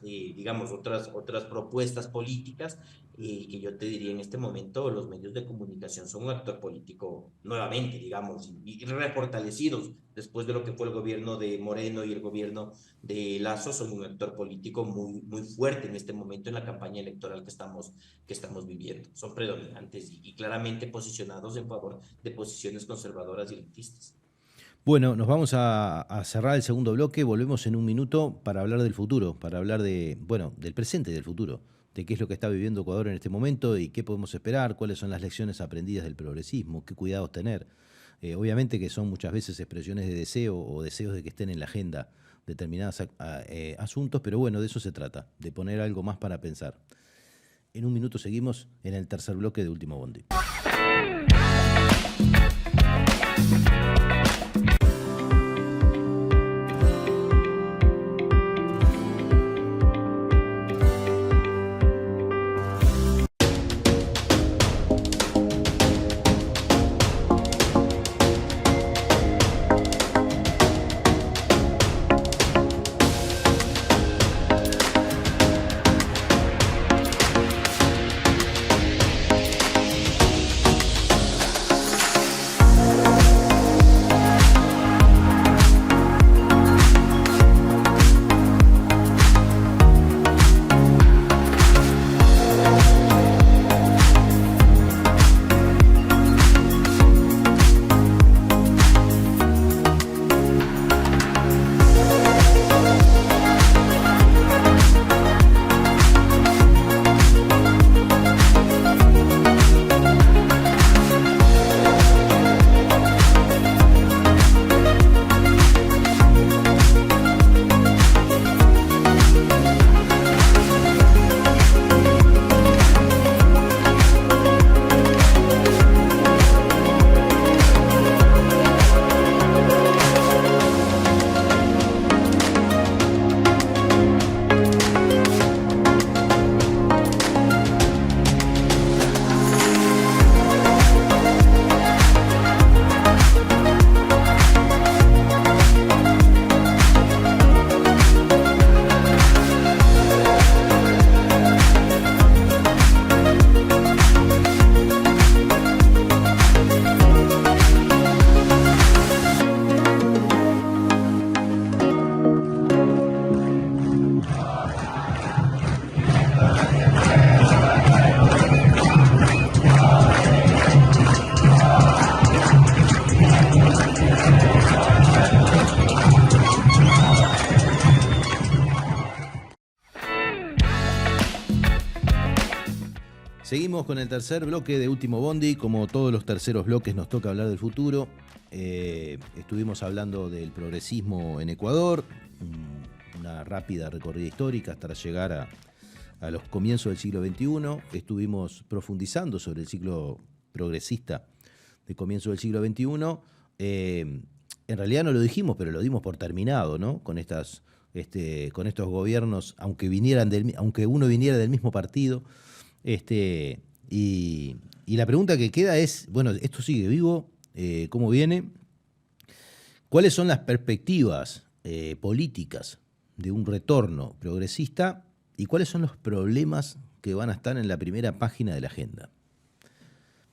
Speaker 3: propuestas políticas, que yo te diría en este momento los medios de comunicación son un actor político nuevamente, digamos, y refortalecidos después de lo que fue el gobierno de Moreno y el gobierno de Lasso, son un actor político muy, muy fuerte en este momento en la campaña electoral que estamos viviendo. Son predominantes y claramente posicionados en favor de posiciones conservadoras y elitistas.
Speaker 2: Bueno, nos vamos a cerrar el segundo bloque, volvemos en un minuto para hablar del futuro, para hablar del presente y del futuro, de qué es lo que está viviendo Ecuador en este momento y qué podemos esperar, cuáles son las lecciones aprendidas del progresismo, qué cuidados tener. Obviamente que son muchas veces expresiones de deseo o deseos de que estén en la agenda determinados asuntos, pero bueno, de eso se trata, de poner algo más para pensar. En un minuto seguimos en el tercer bloque de Último Bondi. Seguimos con el tercer bloque de Último Bondi. Como todos los terceros bloques nos toca hablar del futuro. Estuvimos hablando del progresismo en Ecuador, una rápida recorrida histórica hasta llegar a los comienzos del siglo XXI. Estuvimos profundizando sobre el ciclo progresista de comienzo del siglo XXI. En realidad no lo dijimos, pero lo dimos por terminado, ¿no? Con estos gobiernos, aunque uno viniera del mismo partido. Y la pregunta que queda es, bueno, ¿esto sigue vivo? ¿Cómo viene? ¿Cuáles son las perspectivas políticas de un retorno progresista? ¿Y cuáles son los problemas que van a estar en la primera página de la agenda?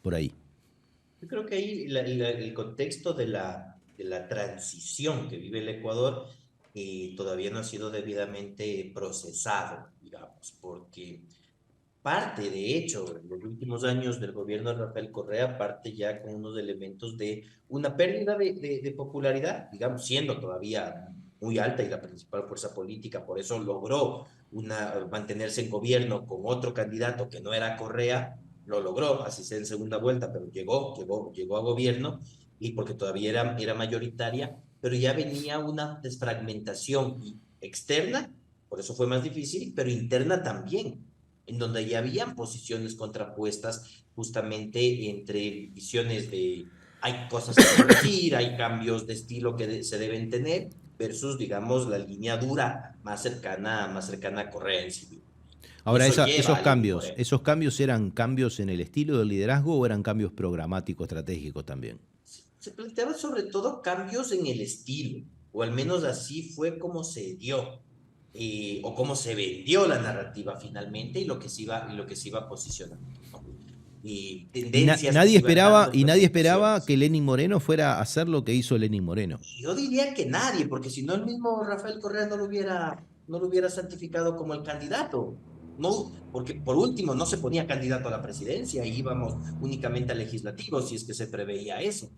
Speaker 2: Por ahí.
Speaker 3: Yo creo que ahí el contexto de la transición que vive el Ecuador todavía no ha sido debidamente procesado, digamos, porque parte, de hecho, en los últimos años del gobierno de Rafael Correa, parte ya con unos elementos de una pérdida de popularidad, digamos, siendo todavía muy alta y la principal fuerza política, por eso logró mantenerse en gobierno con otro candidato que no era Correa, lo logró, así sea en segunda vuelta, pero llegó a gobierno, y porque todavía era mayoritaria, pero ya venía una desfragmentación externa, por eso fue más difícil, pero interna también, en donde ya habían posiciones contrapuestas justamente entre visiones de hay cosas que corregir, hay cambios de estilo que se deben tener, versus, digamos, la línea dura más cercana a Correa en civil.
Speaker 2: Ahora,
Speaker 3: Esos
Speaker 2: ¿esos cambios eran cambios en el estilo del liderazgo o eran cambios programáticos, estratégicos también?
Speaker 3: Se planteaban sobre todo cambios en el estilo, o al menos así fue como se dio. O cómo se vendió la narrativa finalmente y lo que se iba posicionando, ¿no? Y tendencias
Speaker 2: nadie
Speaker 3: nadie
Speaker 2: esperaba que Lenín Moreno fuera a hacer lo que hizo Lenín Moreno.
Speaker 3: Yo diría que nadie, porque si no el mismo Rafael Correa no lo hubiera santificado como el candidato. No, porque por último no se ponía candidato a la presidencia, íbamos únicamente al legislativo si es que se preveía eso.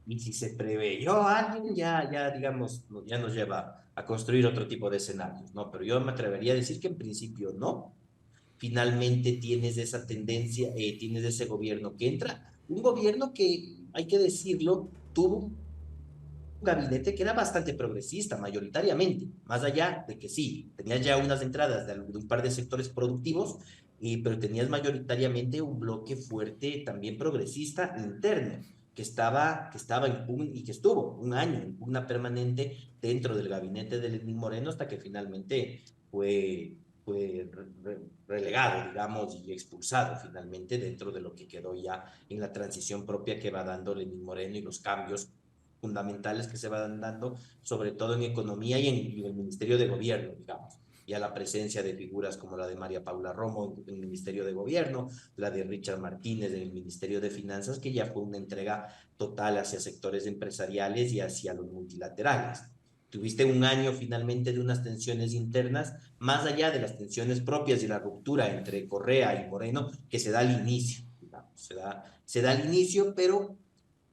Speaker 3: Y si se preveyó a alguien, ya digamos, ya nos lleva a construir otro tipo de escenarios, ¿no? Pero yo me atrevería a decir que en principio no. Finalmente tienes esa tendencia, tienes ese gobierno que entra, un gobierno que, hay que decirlo, tuvo un gabinete que era bastante progresista, mayoritariamente, más allá de que sí, tenías ya unas entradas de un par de sectores productivos, pero tenías mayoritariamente un bloque fuerte también progresista interno, que estaba en pugna y que estuvo un año en pugna permanente dentro del gabinete de Lenín Moreno hasta que finalmente fue relegado, digamos, y expulsado finalmente dentro de lo que quedó ya en la transición propia que va dando Lenín Moreno y los cambios fundamentales que se van dando, sobre todo en economía y en el Ministerio de Gobierno, digamos. Ya la presencia de figuras como la de María Paula Romo en el Ministerio de Gobierno, la de Richard Martínez en el Ministerio de Finanzas, que ya fue una entrega total hacia sectores empresariales y hacia los multilaterales. Tuviste un año finalmente de unas tensiones internas, más allá de las tensiones propias y la ruptura entre Correa y Moreno, que se da al inicio, digamos, se da al inicio, pero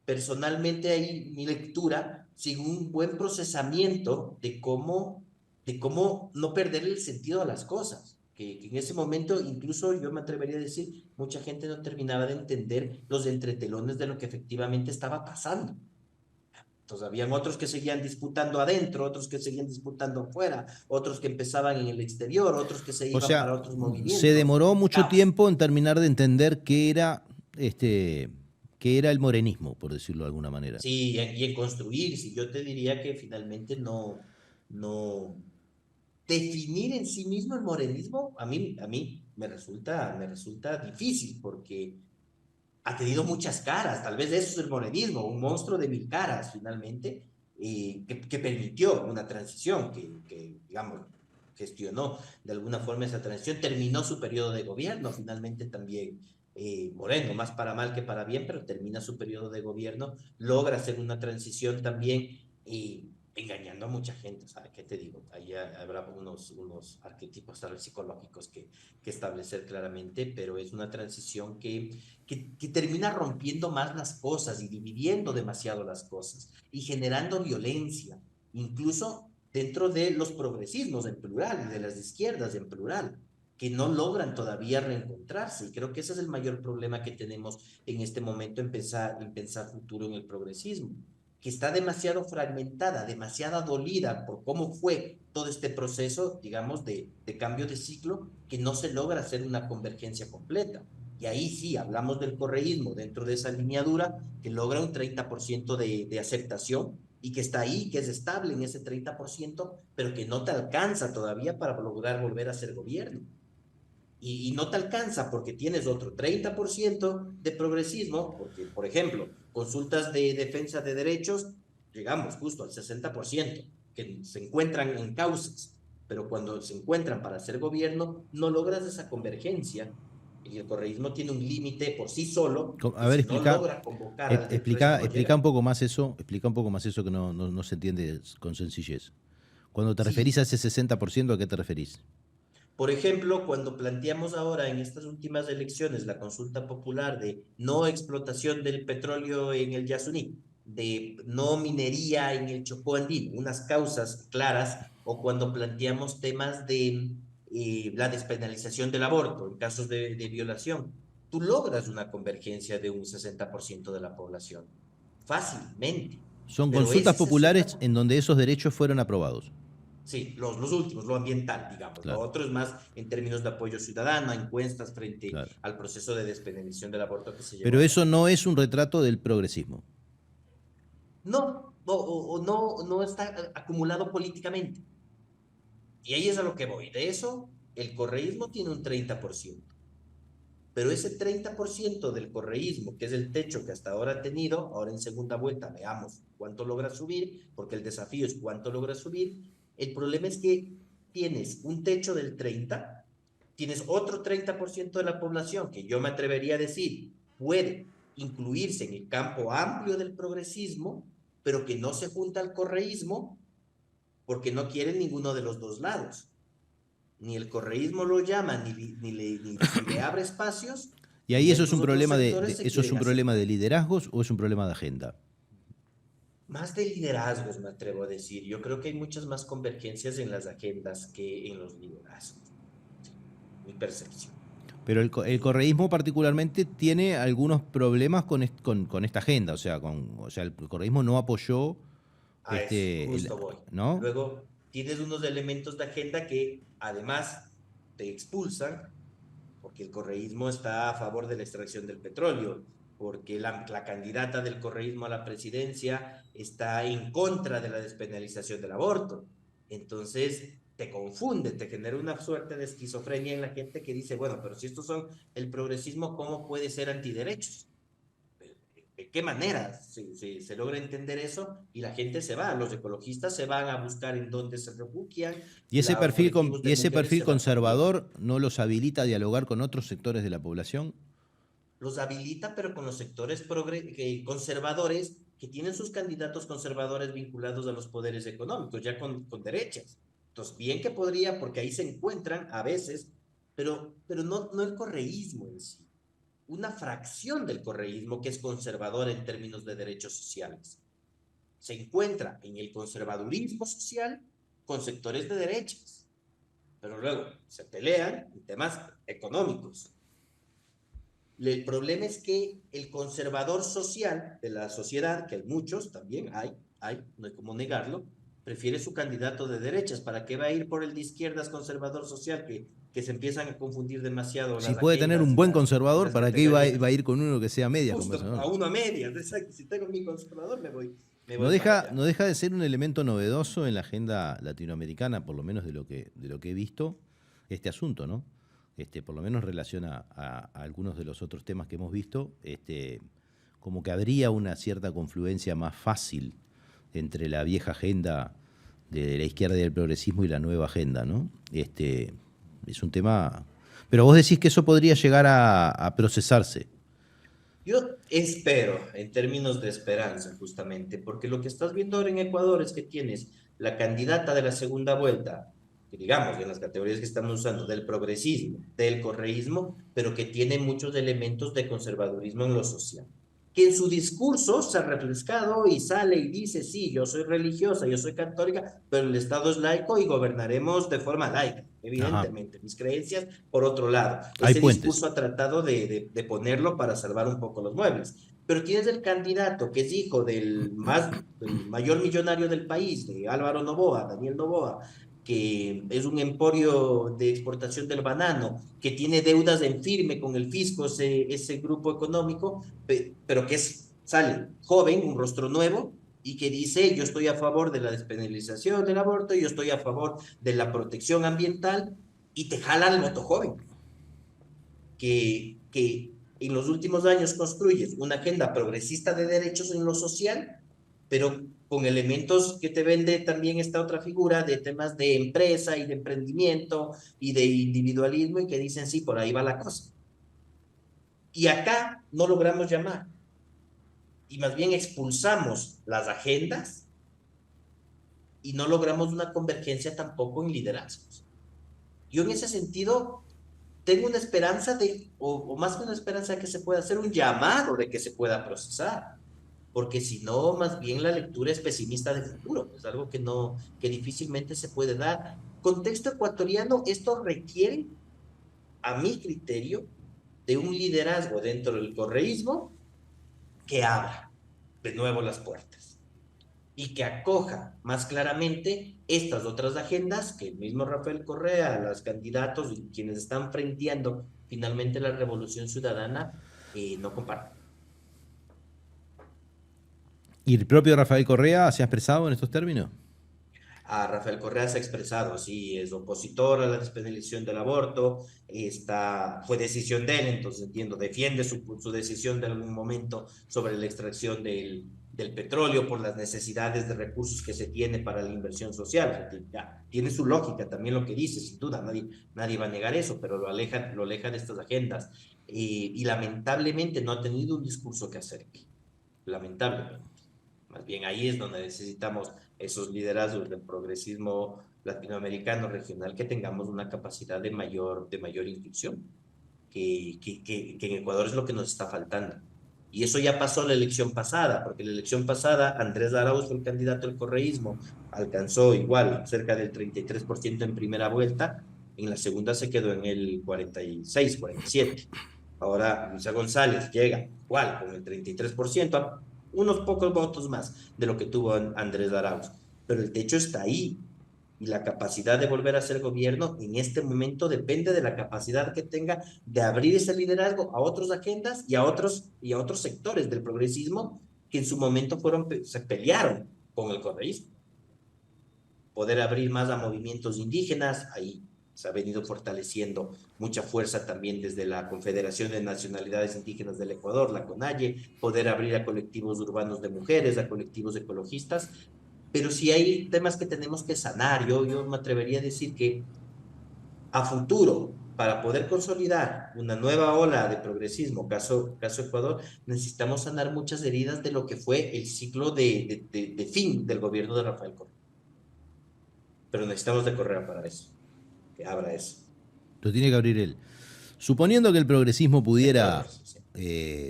Speaker 3: personalmente ahí mi lectura sigue un buen procesamiento de cómo no perder el sentido a las cosas. Que en ese momento, incluso yo me atrevería a decir, mucha gente no terminaba de entender los entretelones de lo que efectivamente estaba pasando. Entonces, habían otros que seguían disputando adentro, otros que seguían disputando afuera, otros que empezaban en el exterior, otros que se iban para otros movimientos.
Speaker 2: Se demoró mucho tiempo en terminar de entender qué era el morenismo, por decirlo de alguna manera.
Speaker 3: Sí, y en construir, sí, yo te diría que finalmente no definir en sí mismo el morenismo, a mí me resulta difícil, porque ha tenido muchas caras, tal vez eso es el morenismo, un monstruo de 1000 caras finalmente, que permitió una transición, que digamos, gestionó de alguna forma esa transición, terminó su periodo de gobierno finalmente también. Moreno, más para mal que para bien, pero termina su periodo de gobierno, logra hacer una transición también, engañando a mucha gente, ¿sabes qué te digo? Ahí habrá unos arquetipos psicológicos que establecer claramente, pero es una transición que termina rompiendo más las cosas y dividiendo demasiado las cosas y generando violencia, incluso dentro de los progresismos en plural y de las izquierdas en plural. que no logran todavía reencontrarse. Y creo que ese es el mayor problema que tenemos en este momento en pensar futuro en el progresismo, que está demasiado fragmentada, demasiado dolida por cómo fue todo este proceso, digamos, de cambio de ciclo, que no se logra hacer una convergencia completa. Y ahí sí, hablamos del correísmo dentro de esa lineadura que logra un 30% de aceptación y que está ahí, que es estable en ese 30%, pero que no te alcanza todavía para lograr volver a ser gobierno. Y no te alcanza porque tienes otro 30% de progresismo, porque, por ejemplo, consultas de defensa de derechos, llegamos justo al 60%, que se encuentran en causas, pero cuando se encuentran para hacer gobierno, no logras esa convergencia. Y el correísmo tiene un límite por sí solo,
Speaker 2: A ver,
Speaker 3: si no logra convocar al del
Speaker 2: explica
Speaker 3: resto,
Speaker 2: un poco más eso, que no se entiende con sencillez. Cuando te
Speaker 3: sí.
Speaker 2: referís a ese 60%, ¿a qué te referís?
Speaker 3: Por ejemplo, cuando planteamos ahora en estas últimas elecciones la consulta popular de no explotación del petróleo en el Yasuní, de no minería en el Chocó andino, unas causas claras, o cuando planteamos temas de la despenalización del aborto en casos de violación, tú logras una convergencia de un 60% de la población, fácilmente.
Speaker 2: Son
Speaker 3: Pero
Speaker 2: consultas
Speaker 3: ese
Speaker 2: populares
Speaker 3: 60%,
Speaker 2: en donde esos derechos fueron aprobados.
Speaker 3: sí, los últimos, lo ambiental, digamos. Lo
Speaker 2: Claro,
Speaker 3: otro es más en términos de apoyo ciudadano, encuestas frente
Speaker 2: claro.
Speaker 3: al proceso de despenalización del aborto que se llevó
Speaker 2: Pero
Speaker 3: a
Speaker 2: eso
Speaker 3: cabo.
Speaker 2: no es un retrato del progresismo.
Speaker 3: No, no está acumulado políticamente. Y ahí es a lo que voy. De eso, el correísmo tiene un 30%. Pero ese 30% del correísmo, que es el techo que hasta ahora ha tenido, ahora en segunda vuelta veamos cuánto logra subir, porque el desafío es cuánto logra subir. El problema es que tienes un techo del 30, tienes otro 30% de la población que yo me atrevería a decir puede incluirse en el campo amplio del progresismo, pero que no se junta al correísmo porque no quieren ninguno de los dos lados. Ni el correísmo lo llama, ni le abre espacios,
Speaker 2: ¿Y ahí
Speaker 3: ni
Speaker 2: eso es
Speaker 3: estos
Speaker 2: un
Speaker 3: otros
Speaker 2: problema
Speaker 3: sectores se
Speaker 2: eso es
Speaker 3: quieren
Speaker 2: un problema de
Speaker 3: acercar.
Speaker 2: liderazgos o es un problema de agenda?
Speaker 3: Más de liderazgos, me atrevo a decir. Yo creo que hay muchas más convergencias en las agendas que en los liderazgos. Mi percepción.
Speaker 2: Pero el correísmo particularmente tiene algunos problemas con esta agenda. O sea, el correísmo no apoyó
Speaker 3: A eso, justo voy.
Speaker 2: ¿no?
Speaker 3: Luego, tienes unos elementos de agenda que además te expulsan, porque el correísmo está a favor de la extracción del petróleo, porque la candidata del correísmo a la presidencia está en contra de la despenalización del aborto. Entonces, te confunde, te genera una suerte de esquizofrenia en la gente que dice, bueno, pero si estos son el progresismo, ¿cómo puede ser antiderechos? ¿De qué manera se logra entender eso? Y la gente se va, los ecologistas se van a buscar en dónde se refugian,
Speaker 2: Y
Speaker 3: los colectivos de
Speaker 2: ese
Speaker 3: mujeres
Speaker 2: perfil
Speaker 3: se van también.
Speaker 2: conservador no los habilita a dialogar con otros sectores de la población.
Speaker 3: Los habilita, pero con los sectores conservadores que tienen sus candidatos conservadores vinculados a los poderes económicos, ya con derechas. Entonces, bien que podría, porque ahí se encuentran a veces, pero no el correísmo en sí. Una fracción del correísmo que es conservador en términos de derechos sociales. Se encuentra en el conservadurismo social con sectores de derechas, pero luego se pelean en temas económicos. El problema es que el conservador social de la sociedad, que hay muchos también, no hay como negarlo, prefiere su candidato de derechas. ¿Para qué va a ir por el de izquierdas conservador social que se empiezan a confundir demasiado
Speaker 2: Si
Speaker 3: las
Speaker 2: puede tener
Speaker 3: agendas
Speaker 2: un
Speaker 3: y
Speaker 2: buen
Speaker 3: y
Speaker 2: conservador,
Speaker 3: las
Speaker 2: ¿para qué
Speaker 3: categorías?
Speaker 2: iba a ir con uno que sea media
Speaker 3: Justo
Speaker 2: conservador?
Speaker 3: a uno a medias, exacto. Si tengo mi conservador, me voy para allá.
Speaker 2: No deja de ser un elemento novedoso en la agenda latinoamericana, por lo menos de lo que he visto, este asunto, ¿no? Por lo menos en relación a algunos de los otros temas que hemos visto, como que habría una cierta confluencia más fácil entre la vieja agenda de la izquierda y del progresismo y la nueva agenda, ¿no? Es un tema. Pero vos decís que eso podría llegar a procesarse.
Speaker 3: Yo espero, en términos de esperanza, justamente, porque lo que estás viendo ahora en Ecuador es que tienes la candidata de la segunda vuelta, que digamos, en las categorías que estamos usando, del progresismo, del correísmo, pero que tiene muchos elementos de conservadurismo en lo social. que en su discurso se ha refrescado y sale y dice, sí, yo soy religiosa, yo soy católica, pero el Estado es laico y gobernaremos de forma laica, evidentemente. Mis creencias, por otro lado.
Speaker 2: Hay
Speaker 3: Ese
Speaker 2: puentes.
Speaker 3: discurso ha tratado de ponerlo para salvar un poco los muebles. Pero tienes el candidato que es hijo del mayor millonario del país, de Álvaro Noboa, Daniel Noboa, que es un emporio de exportación del banano, que tiene deudas en firme con el fisco, ese grupo económico, pero que sale joven, un rostro nuevo, y que dice, yo estoy a favor de la despenalización del aborto, yo estoy a favor de la protección ambiental, y te jala al voto joven, que en los últimos años construyes una agenda progresista de derechos en lo social, pero con elementos que te vende también esta otra figura de temas de empresa y de emprendimiento y de individualismo, y que dicen, sí, por ahí va la cosa. Y acá no logramos llamar, y más bien expulsamos las agendas y no logramos una convergencia tampoco en liderazgos. Yo en ese sentido tengo una esperanza o más que una esperanza de que se pueda hacer un llamado de que se pueda procesar, porque si no, más bien la lectura es pesimista de futuro, es algo que difícilmente se puede dar. Contexto ecuatoriano, esto requiere, a mi criterio, de un liderazgo dentro del correísmo que abra de nuevo las puertas y que acoja más claramente estas otras agendas que el mismo Rafael Correa, los candidatos y quienes están frenteando finalmente la revolución ciudadana, no comparten.
Speaker 2: ¿Y el propio Rafael Correa se ha expresado en estos términos?
Speaker 3: A Rafael Correa se ha expresado, sí, es opositor a la despenalización del aborto, fue decisión de él, entonces entiendo, defiende su decisión de algún momento sobre la extracción del petróleo por las necesidades de recursos que se tiene para la inversión social. Ya, tiene su lógica también lo que dice, sin duda, nadie va a negar eso, pero lo aleja de estas agendas. Y lamentablemente no ha tenido un discurso que acerque, lamentablemente. Más bien ahí es donde necesitamos esos liderazgos del progresismo latinoamericano regional, que tengamos una capacidad de mayor inclusión, que en Ecuador es lo que nos está faltando. Y eso ya pasó la elección pasada, porque la elección pasada Andrés Arauz fue el candidato del correísmo, alcanzó igual cerca del 33% en primera vuelta, en la segunda se quedó en el 46, 47. Ahora Luisa González llega igual con el 33%, unos pocos votos más de lo que tuvo Andrés Arauz, pero el techo está ahí, y la capacidad de volver a ser gobierno en este momento depende de la capacidad que tenga de abrir ese liderazgo a otras agendas y a otros sectores del progresismo que en su momento se pelearon con el correísmo. Poder abrir más a movimientos indígenas, ahí se ha venido fortaleciendo mucha fuerza también desde la Confederación de Nacionalidades Indígenas del Ecuador, la CONAIE, poder abrir a colectivos urbanos de mujeres, a colectivos ecologistas, pero sí hay temas que tenemos que sanar. Yo me atrevería a decir que a futuro, para poder consolidar una nueva ola de progresismo, caso Ecuador, necesitamos sanar muchas heridas de lo que fue el ciclo de fin del gobierno de Rafael Correa. Pero necesitamos de Correa para eso, que abra eso.
Speaker 2: Lo tiene que abrir él. Suponiendo que el progresismo pudiera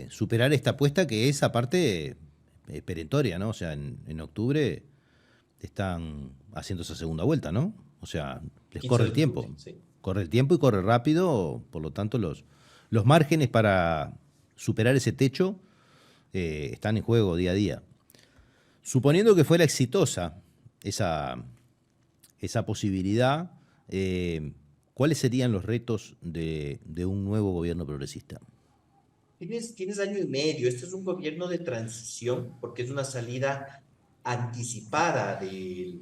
Speaker 2: superar esta apuesta, que es aparte perentoria, ¿no? O sea, en octubre están haciendo esa segunda vuelta, ¿no? O sea, les corre el tiempo. Sí. Corre el tiempo y corre rápido, por lo tanto los márgenes para superar ese techo están en juego día a día. Suponiendo que fuera exitosa esa posibilidad, ¿cuáles serían los retos de un nuevo gobierno progresista?
Speaker 3: Tienes año y medio. Este es un gobierno de transición porque es una salida anticipada de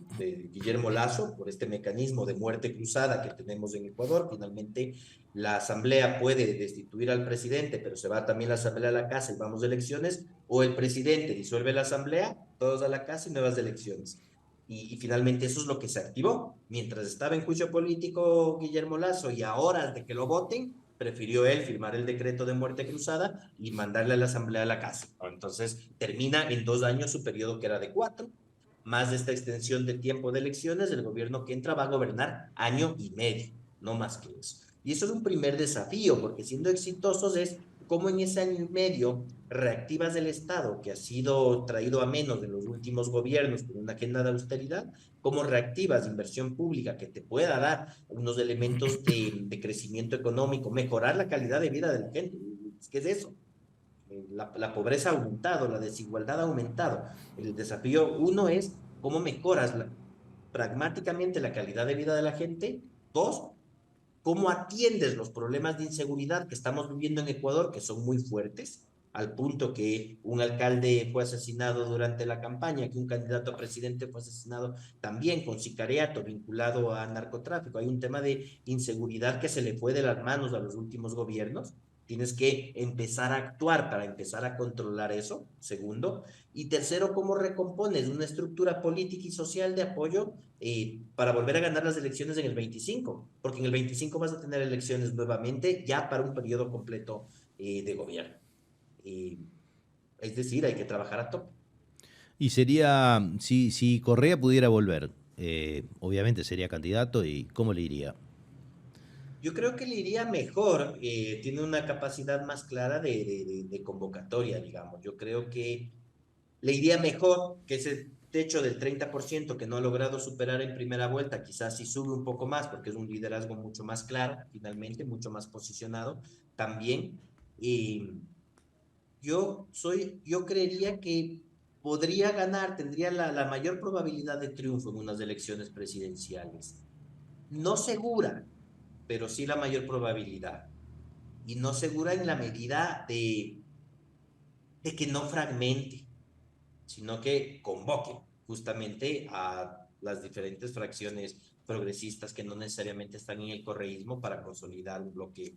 Speaker 3: Guillermo Lasso por este mecanismo de muerte cruzada que tenemos en Ecuador. Finalmente la asamblea puede destituir al presidente, pero se va también la asamblea a la casa y vamos a elecciones, o el presidente disuelve la asamblea, todos a la casa y nuevas elecciones. Y finalmente eso es lo que se activó. Mientras estaba en juicio político Guillermo Lasso y a horas de que lo voten, prefirió él firmar el decreto de muerte cruzada y mandarle a la asamblea a la casa. Entonces termina en 2 años su periodo, que era de 4, más de esta extensión de tiempo de elecciones. El gobierno que entra va a gobernar año y medio, no más que eso. Y eso es un primer desafío, porque siendo exitosos es cómo en ese año y medio reactivas el Estado, que ha sido traído a menos de los últimos gobiernos con una agenda de austeridad, cómo reactivas inversión pública que te pueda dar unos elementos de crecimiento económico, mejorar la calidad de vida de la gente. ¿Qué es eso? La pobreza ha aumentado, la desigualdad ha aumentado. El desafío uno es cómo mejoras pragmáticamente la calidad de vida de la gente. Dos, cómo atiendes los problemas de inseguridad que estamos viviendo en Ecuador, que son muy fuertes, al punto que un alcalde fue asesinado durante la campaña, que un candidato a presidente fue asesinado también con sicariato vinculado a narcotráfico. Hay un tema de inseguridad que se le fue de las manos a los últimos gobiernos. Tienes que empezar a actuar para empezar a controlar eso, segundo. Y tercero, cómo recompones una estructura política y social de apoyo para volver a ganar las elecciones en el 25, porque en el 25 vas a tener elecciones nuevamente ya para un periodo completo de gobierno. Es decir, hay que trabajar a tope.
Speaker 2: Y sería, si Correa pudiera volver, obviamente sería candidato, ¿y cómo le iría?
Speaker 3: Yo creo que le iría mejor, tiene una capacidad más clara de convocatoria, digamos. Yo creo que le iría mejor que ese techo del 30% que no ha logrado superar en primera vuelta, quizás si sube un poco más, porque es un liderazgo mucho más claro, finalmente, mucho más posicionado también. Yo creería que podría ganar, tendría la mayor probabilidad de triunfo en unas elecciones presidenciales. No segura, pero sí la mayor probabilidad. Y no segura en la medida de que no fragmente, sino que convoque justamente a las diferentes fracciones progresistas que no necesariamente están en el correísmo para consolidar un bloque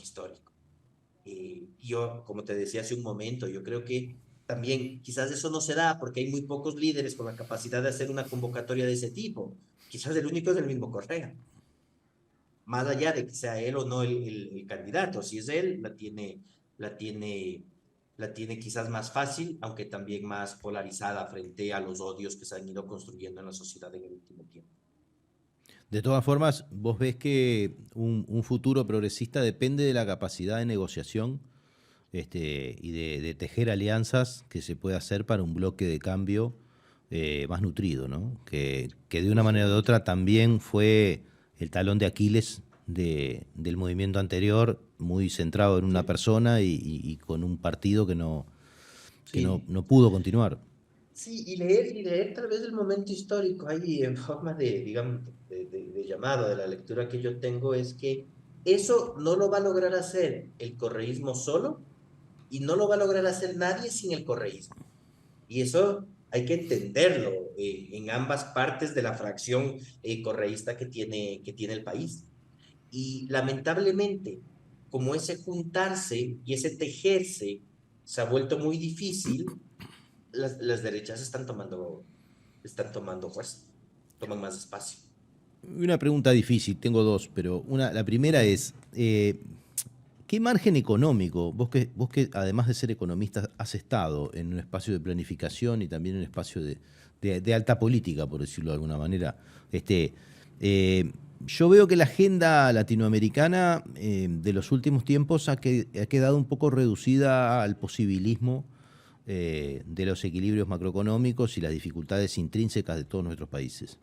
Speaker 3: histórico. Yo, como te decía hace un momento, yo creo que también quizás eso no se da porque hay muy pocos líderes con la capacidad de hacer una convocatoria de ese tipo. Quizás el único es el mismo Correa, más allá de que sea él o no el candidato. Si es él, la tiene, la tiene quizás más fácil, aunque también más polarizada frente a los odios que se han ido construyendo en la sociedad en el último tiempo.
Speaker 2: De todas formas, vos ves que un futuro progresista depende de la capacidad de negociación y de tejer alianzas que se puede hacer para un bloque de cambio más nutrido, ¿no? Que de una manera u otra también fue el talón de Aquiles del movimiento anterior, muy centrado en una persona y con un partido que no pudo continuar.
Speaker 3: Sí, y leer tal vez el momento histórico ahí en forma de, digamos, de llamado, de la lectura que yo tengo, es que eso no lo va a lograr hacer el correísmo solo y no lo va a lograr hacer nadie sin el correísmo. Y eso hay que entenderlo en ambas partes de la fracción correísta que tiene el país. Y lamentablemente, como ese juntarse y ese tejerse se ha vuelto muy difícil, las derechas están tomando fuerza, toman más espacio.
Speaker 2: Una pregunta difícil, tengo dos, pero la primera es, ¿qué margen económico, vos que además de ser economista has estado en un espacio de planificación y también en un espacio de alta política, por decirlo de alguna manera, yo veo que la agenda latinoamericana de los últimos tiempos ha quedado un poco reducida al posibilismo de los equilibrios macroeconómicos y las dificultades intrínsecas de todos nuestros países.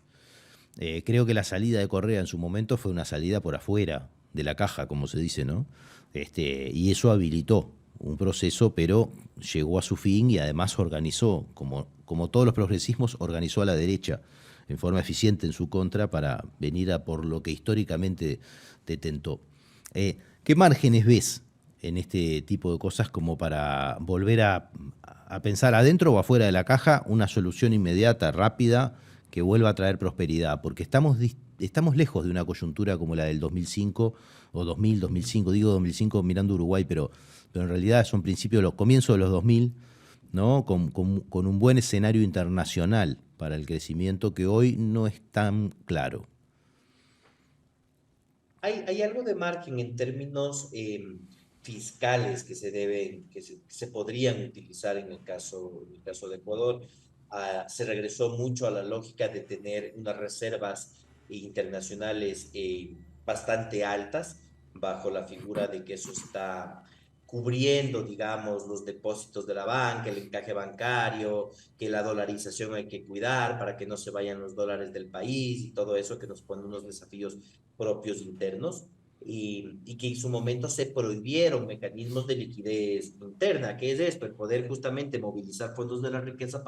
Speaker 2: Creo que la salida de Correa en su momento fue una salida por afuera de la caja, como se dice, ¿no? Y eso habilitó un proceso, pero llegó a su fin y además organizó, como todos los progresismos, organizó a la derecha en forma eficiente en su contra para venir a por lo que históricamente detentó. ¿Qué márgenes ves en este tipo de cosas como para volver a pensar adentro o afuera de la caja una solución inmediata, rápida, que vuelva a traer prosperidad? Porque estamos lejos de una coyuntura como la del 2005 o 2005, digo 2005 mirando Uruguay, pero en realidad son principios, los comienzos de los 2000, ¿no? Con un buen escenario internacional para el crecimiento que hoy no es tan claro.
Speaker 3: Hay algo de margen en términos fiscales que se podrían utilizar en el caso de Ecuador. Se regresó mucho a la lógica de tener unas reservas internacionales bastante altas, bajo la figura de que eso está cubriendo, digamos, los depósitos de la banca, el encaje bancario, que la dolarización hay que cuidar para que no se vayan los dólares del país y todo eso que nos pone unos desafíos propios internos. Y que en su momento se prohibieron mecanismos de liquidez interna. ¿Qué es esto? El poder justamente movilizar fondos de la riqueza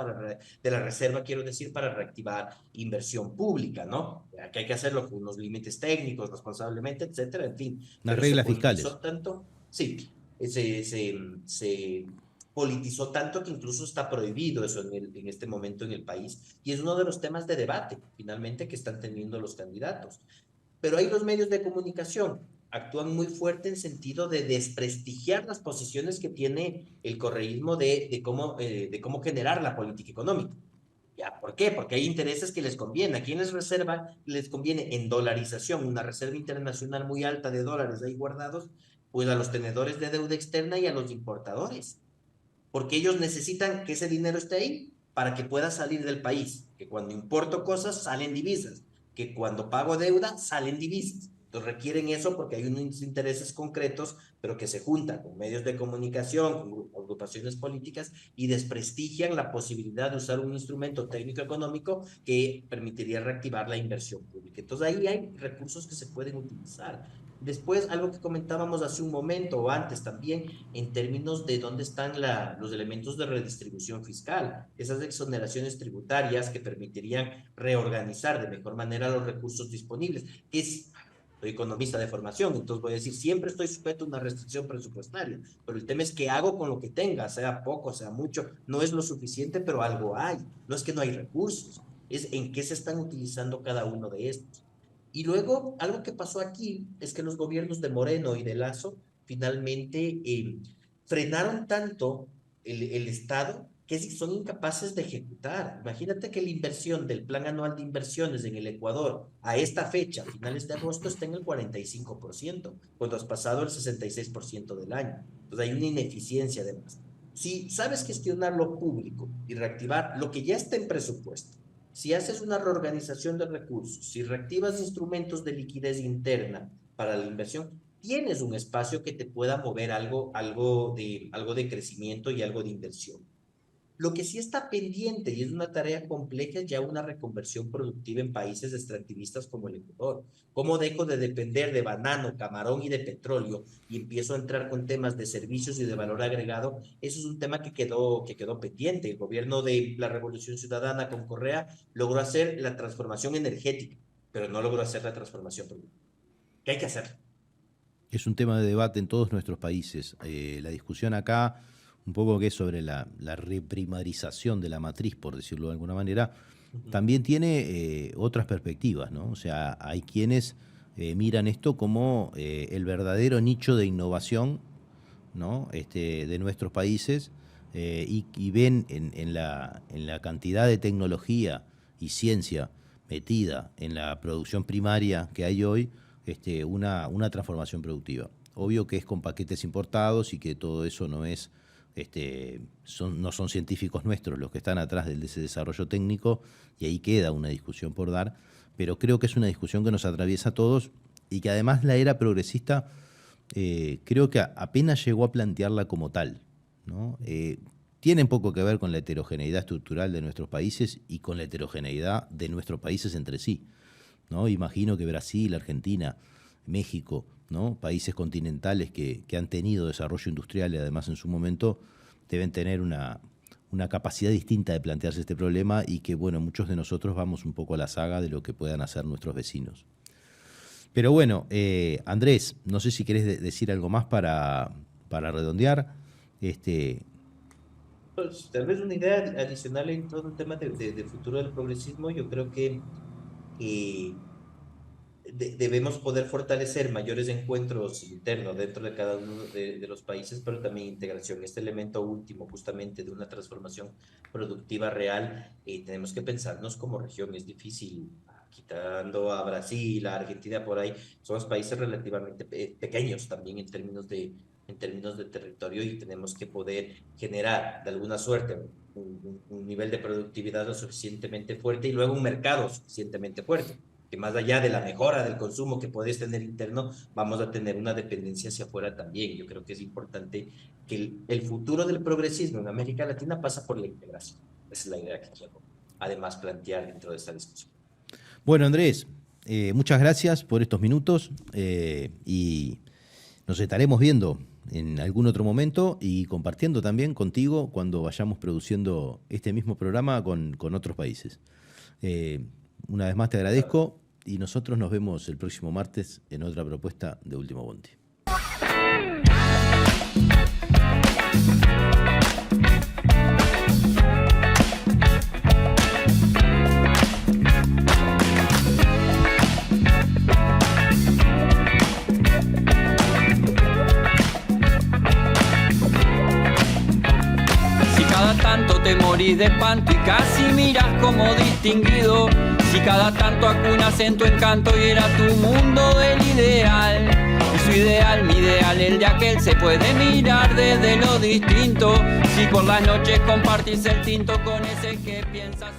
Speaker 3: de la reserva, quiero decir, para reactivar inversión pública, ¿no? Que hay que hacerlo con unos límites técnicos, responsablemente, etcétera, en fin.
Speaker 2: Las
Speaker 3: Pero se
Speaker 2: reglas
Speaker 3: politizó
Speaker 2: fiscales.
Speaker 3: tanto, sí, se politizó tanto que incluso está prohibido eso en este momento en el país. Y es uno de los temas de debate, finalmente, que están teniendo los candidatos. Pero ahí los medios de comunicación actúan muy fuerte en sentido de desprestigiar las posiciones que tiene el correísmo de cómo generar la política económica. ¿Ya? ¿Por qué? Porque hay intereses que les conviene. ¿A quién les reserva? Les conviene en dolarización, una reserva internacional muy alta de dólares ahí guardados, pues a los tenedores de deuda externa y a los importadores. Porque ellos necesitan que ese dinero esté ahí para que pueda salir del país. Que cuando importo cosas salen divisas, que cuando pago deuda salen divisas. Entonces requieren eso porque hay unos intereses concretos, pero que se juntan con medios de comunicación, con agrupaciones políticas y desprestigian la posibilidad de usar un instrumento técnico-económico que permitiría reactivar la inversión pública. Entonces ahí hay recursos que se pueden utilizar. Después, algo que comentábamos hace un momento o antes también, en términos de dónde están los elementos de redistribución fiscal, esas exoneraciones tributarias que permitirían reorganizar de mejor manera los recursos disponibles, que es... Soy economista de formación, entonces voy a decir, siempre estoy sujeto a una restricción presupuestaria, pero el tema es qué hago con lo que tenga, sea poco, sea mucho, no es lo suficiente, pero algo hay, no es que no hay recursos, es en qué se están utilizando cada uno de estos. Y luego, algo que pasó aquí es que los gobiernos de Moreno y de Lazo finalmente frenaron tanto el Estado que son incapaces de ejecutar. Imagínate que la inversión del Plan Anual de Inversiones en el Ecuador a esta fecha, finales de agosto, está en el 45%, cuando has pasado el 66% del año. Entonces hay una ineficiencia además. Si sabes gestionar lo público y reactivar lo que ya está en presupuesto, si haces una reorganización de recursos, si reactivas instrumentos de liquidez interna para la inversión, tienes un espacio que te pueda mover algo de crecimiento y algo de inversión. Lo que sí está pendiente y es una tarea compleja es ya una reconversión productiva en países extractivistas como el Ecuador. ¿Cómo dejo de depender de banano, camarón y de petróleo y empiezo a entrar con temas de servicios y de valor agregado? Eso es un tema que quedó pendiente. El gobierno de la Revolución Ciudadana con Correa logró hacer la transformación energética, pero no logró hacer la transformación productiva. ¿Qué hay que hacer?
Speaker 2: Es un tema de debate en todos nuestros países. La discusión acá, un poco que es sobre la reprimarización de la matriz, por decirlo de alguna manera, también tiene otras perspectivas, ¿no? O sea, hay quienes miran esto como el verdadero nicho de innovación, ¿no? De nuestros países y ven en la cantidad de tecnología y ciencia metida en la producción primaria que hay hoy, una transformación productiva. Obvio que es con paquetes importados y que todo eso no es, no son científicos nuestros los que están atrás de ese desarrollo técnico y ahí queda una discusión por dar, pero creo que es una discusión que nos atraviesa a todos y que además la era progresista creo que apenas llegó a plantearla como tal, ¿no? Tienen poco que ver con la heterogeneidad estructural de nuestros países y con la heterogeneidad de nuestros países entre sí, ¿no? Imagino que Brasil, Argentina, México, ¿no? Países continentales que han tenido desarrollo industrial y además en su momento deben tener una capacidad distinta de plantearse este problema y que, bueno, muchos de nosotros vamos un poco a la saga de lo que puedan hacer nuestros vecinos. Pero bueno, Andrés, no sé si querés decir algo más para redondear.
Speaker 3: Pues, tal vez una idea adicional en todo el tema de futuro del progresismo, yo creo que eh, debemos poder fortalecer mayores encuentros internos dentro de cada uno de los países, pero también integración. Este elemento último, justamente, de una transformación productiva real, tenemos que pensarnos como región. Es difícil, quitando a Brasil, a Argentina, por ahí, somos países relativamente pequeños también en términos de territorio y tenemos que poder generar de alguna suerte un nivel de productividad lo suficientemente fuerte y luego un mercado suficientemente fuerte que más allá de la mejora del consumo que puedes tener interno, vamos a tener una dependencia hacia afuera también. Yo creo que es importante que el futuro del progresismo en América Latina pasa por la integración. Esa es la idea que quiero además plantear dentro de esta discusión.
Speaker 2: Bueno, Andrés, muchas gracias por estos minutos y nos estaremos viendo en algún otro momento y compartiendo también contigo cuando vayamos produciendo este mismo programa con otros países. Una vez más te agradezco y nosotros nos vemos el próximo martes en otra propuesta de Último Bondi.
Speaker 1: Te morís de espanto y casi miras como distinguido. Si cada tanto acunas en tu encanto y era tu mundo el ideal. Y su ideal, mi ideal, el de aquel se puede mirar desde lo distinto. Si por las noches compartís el tinto con ese que piensas.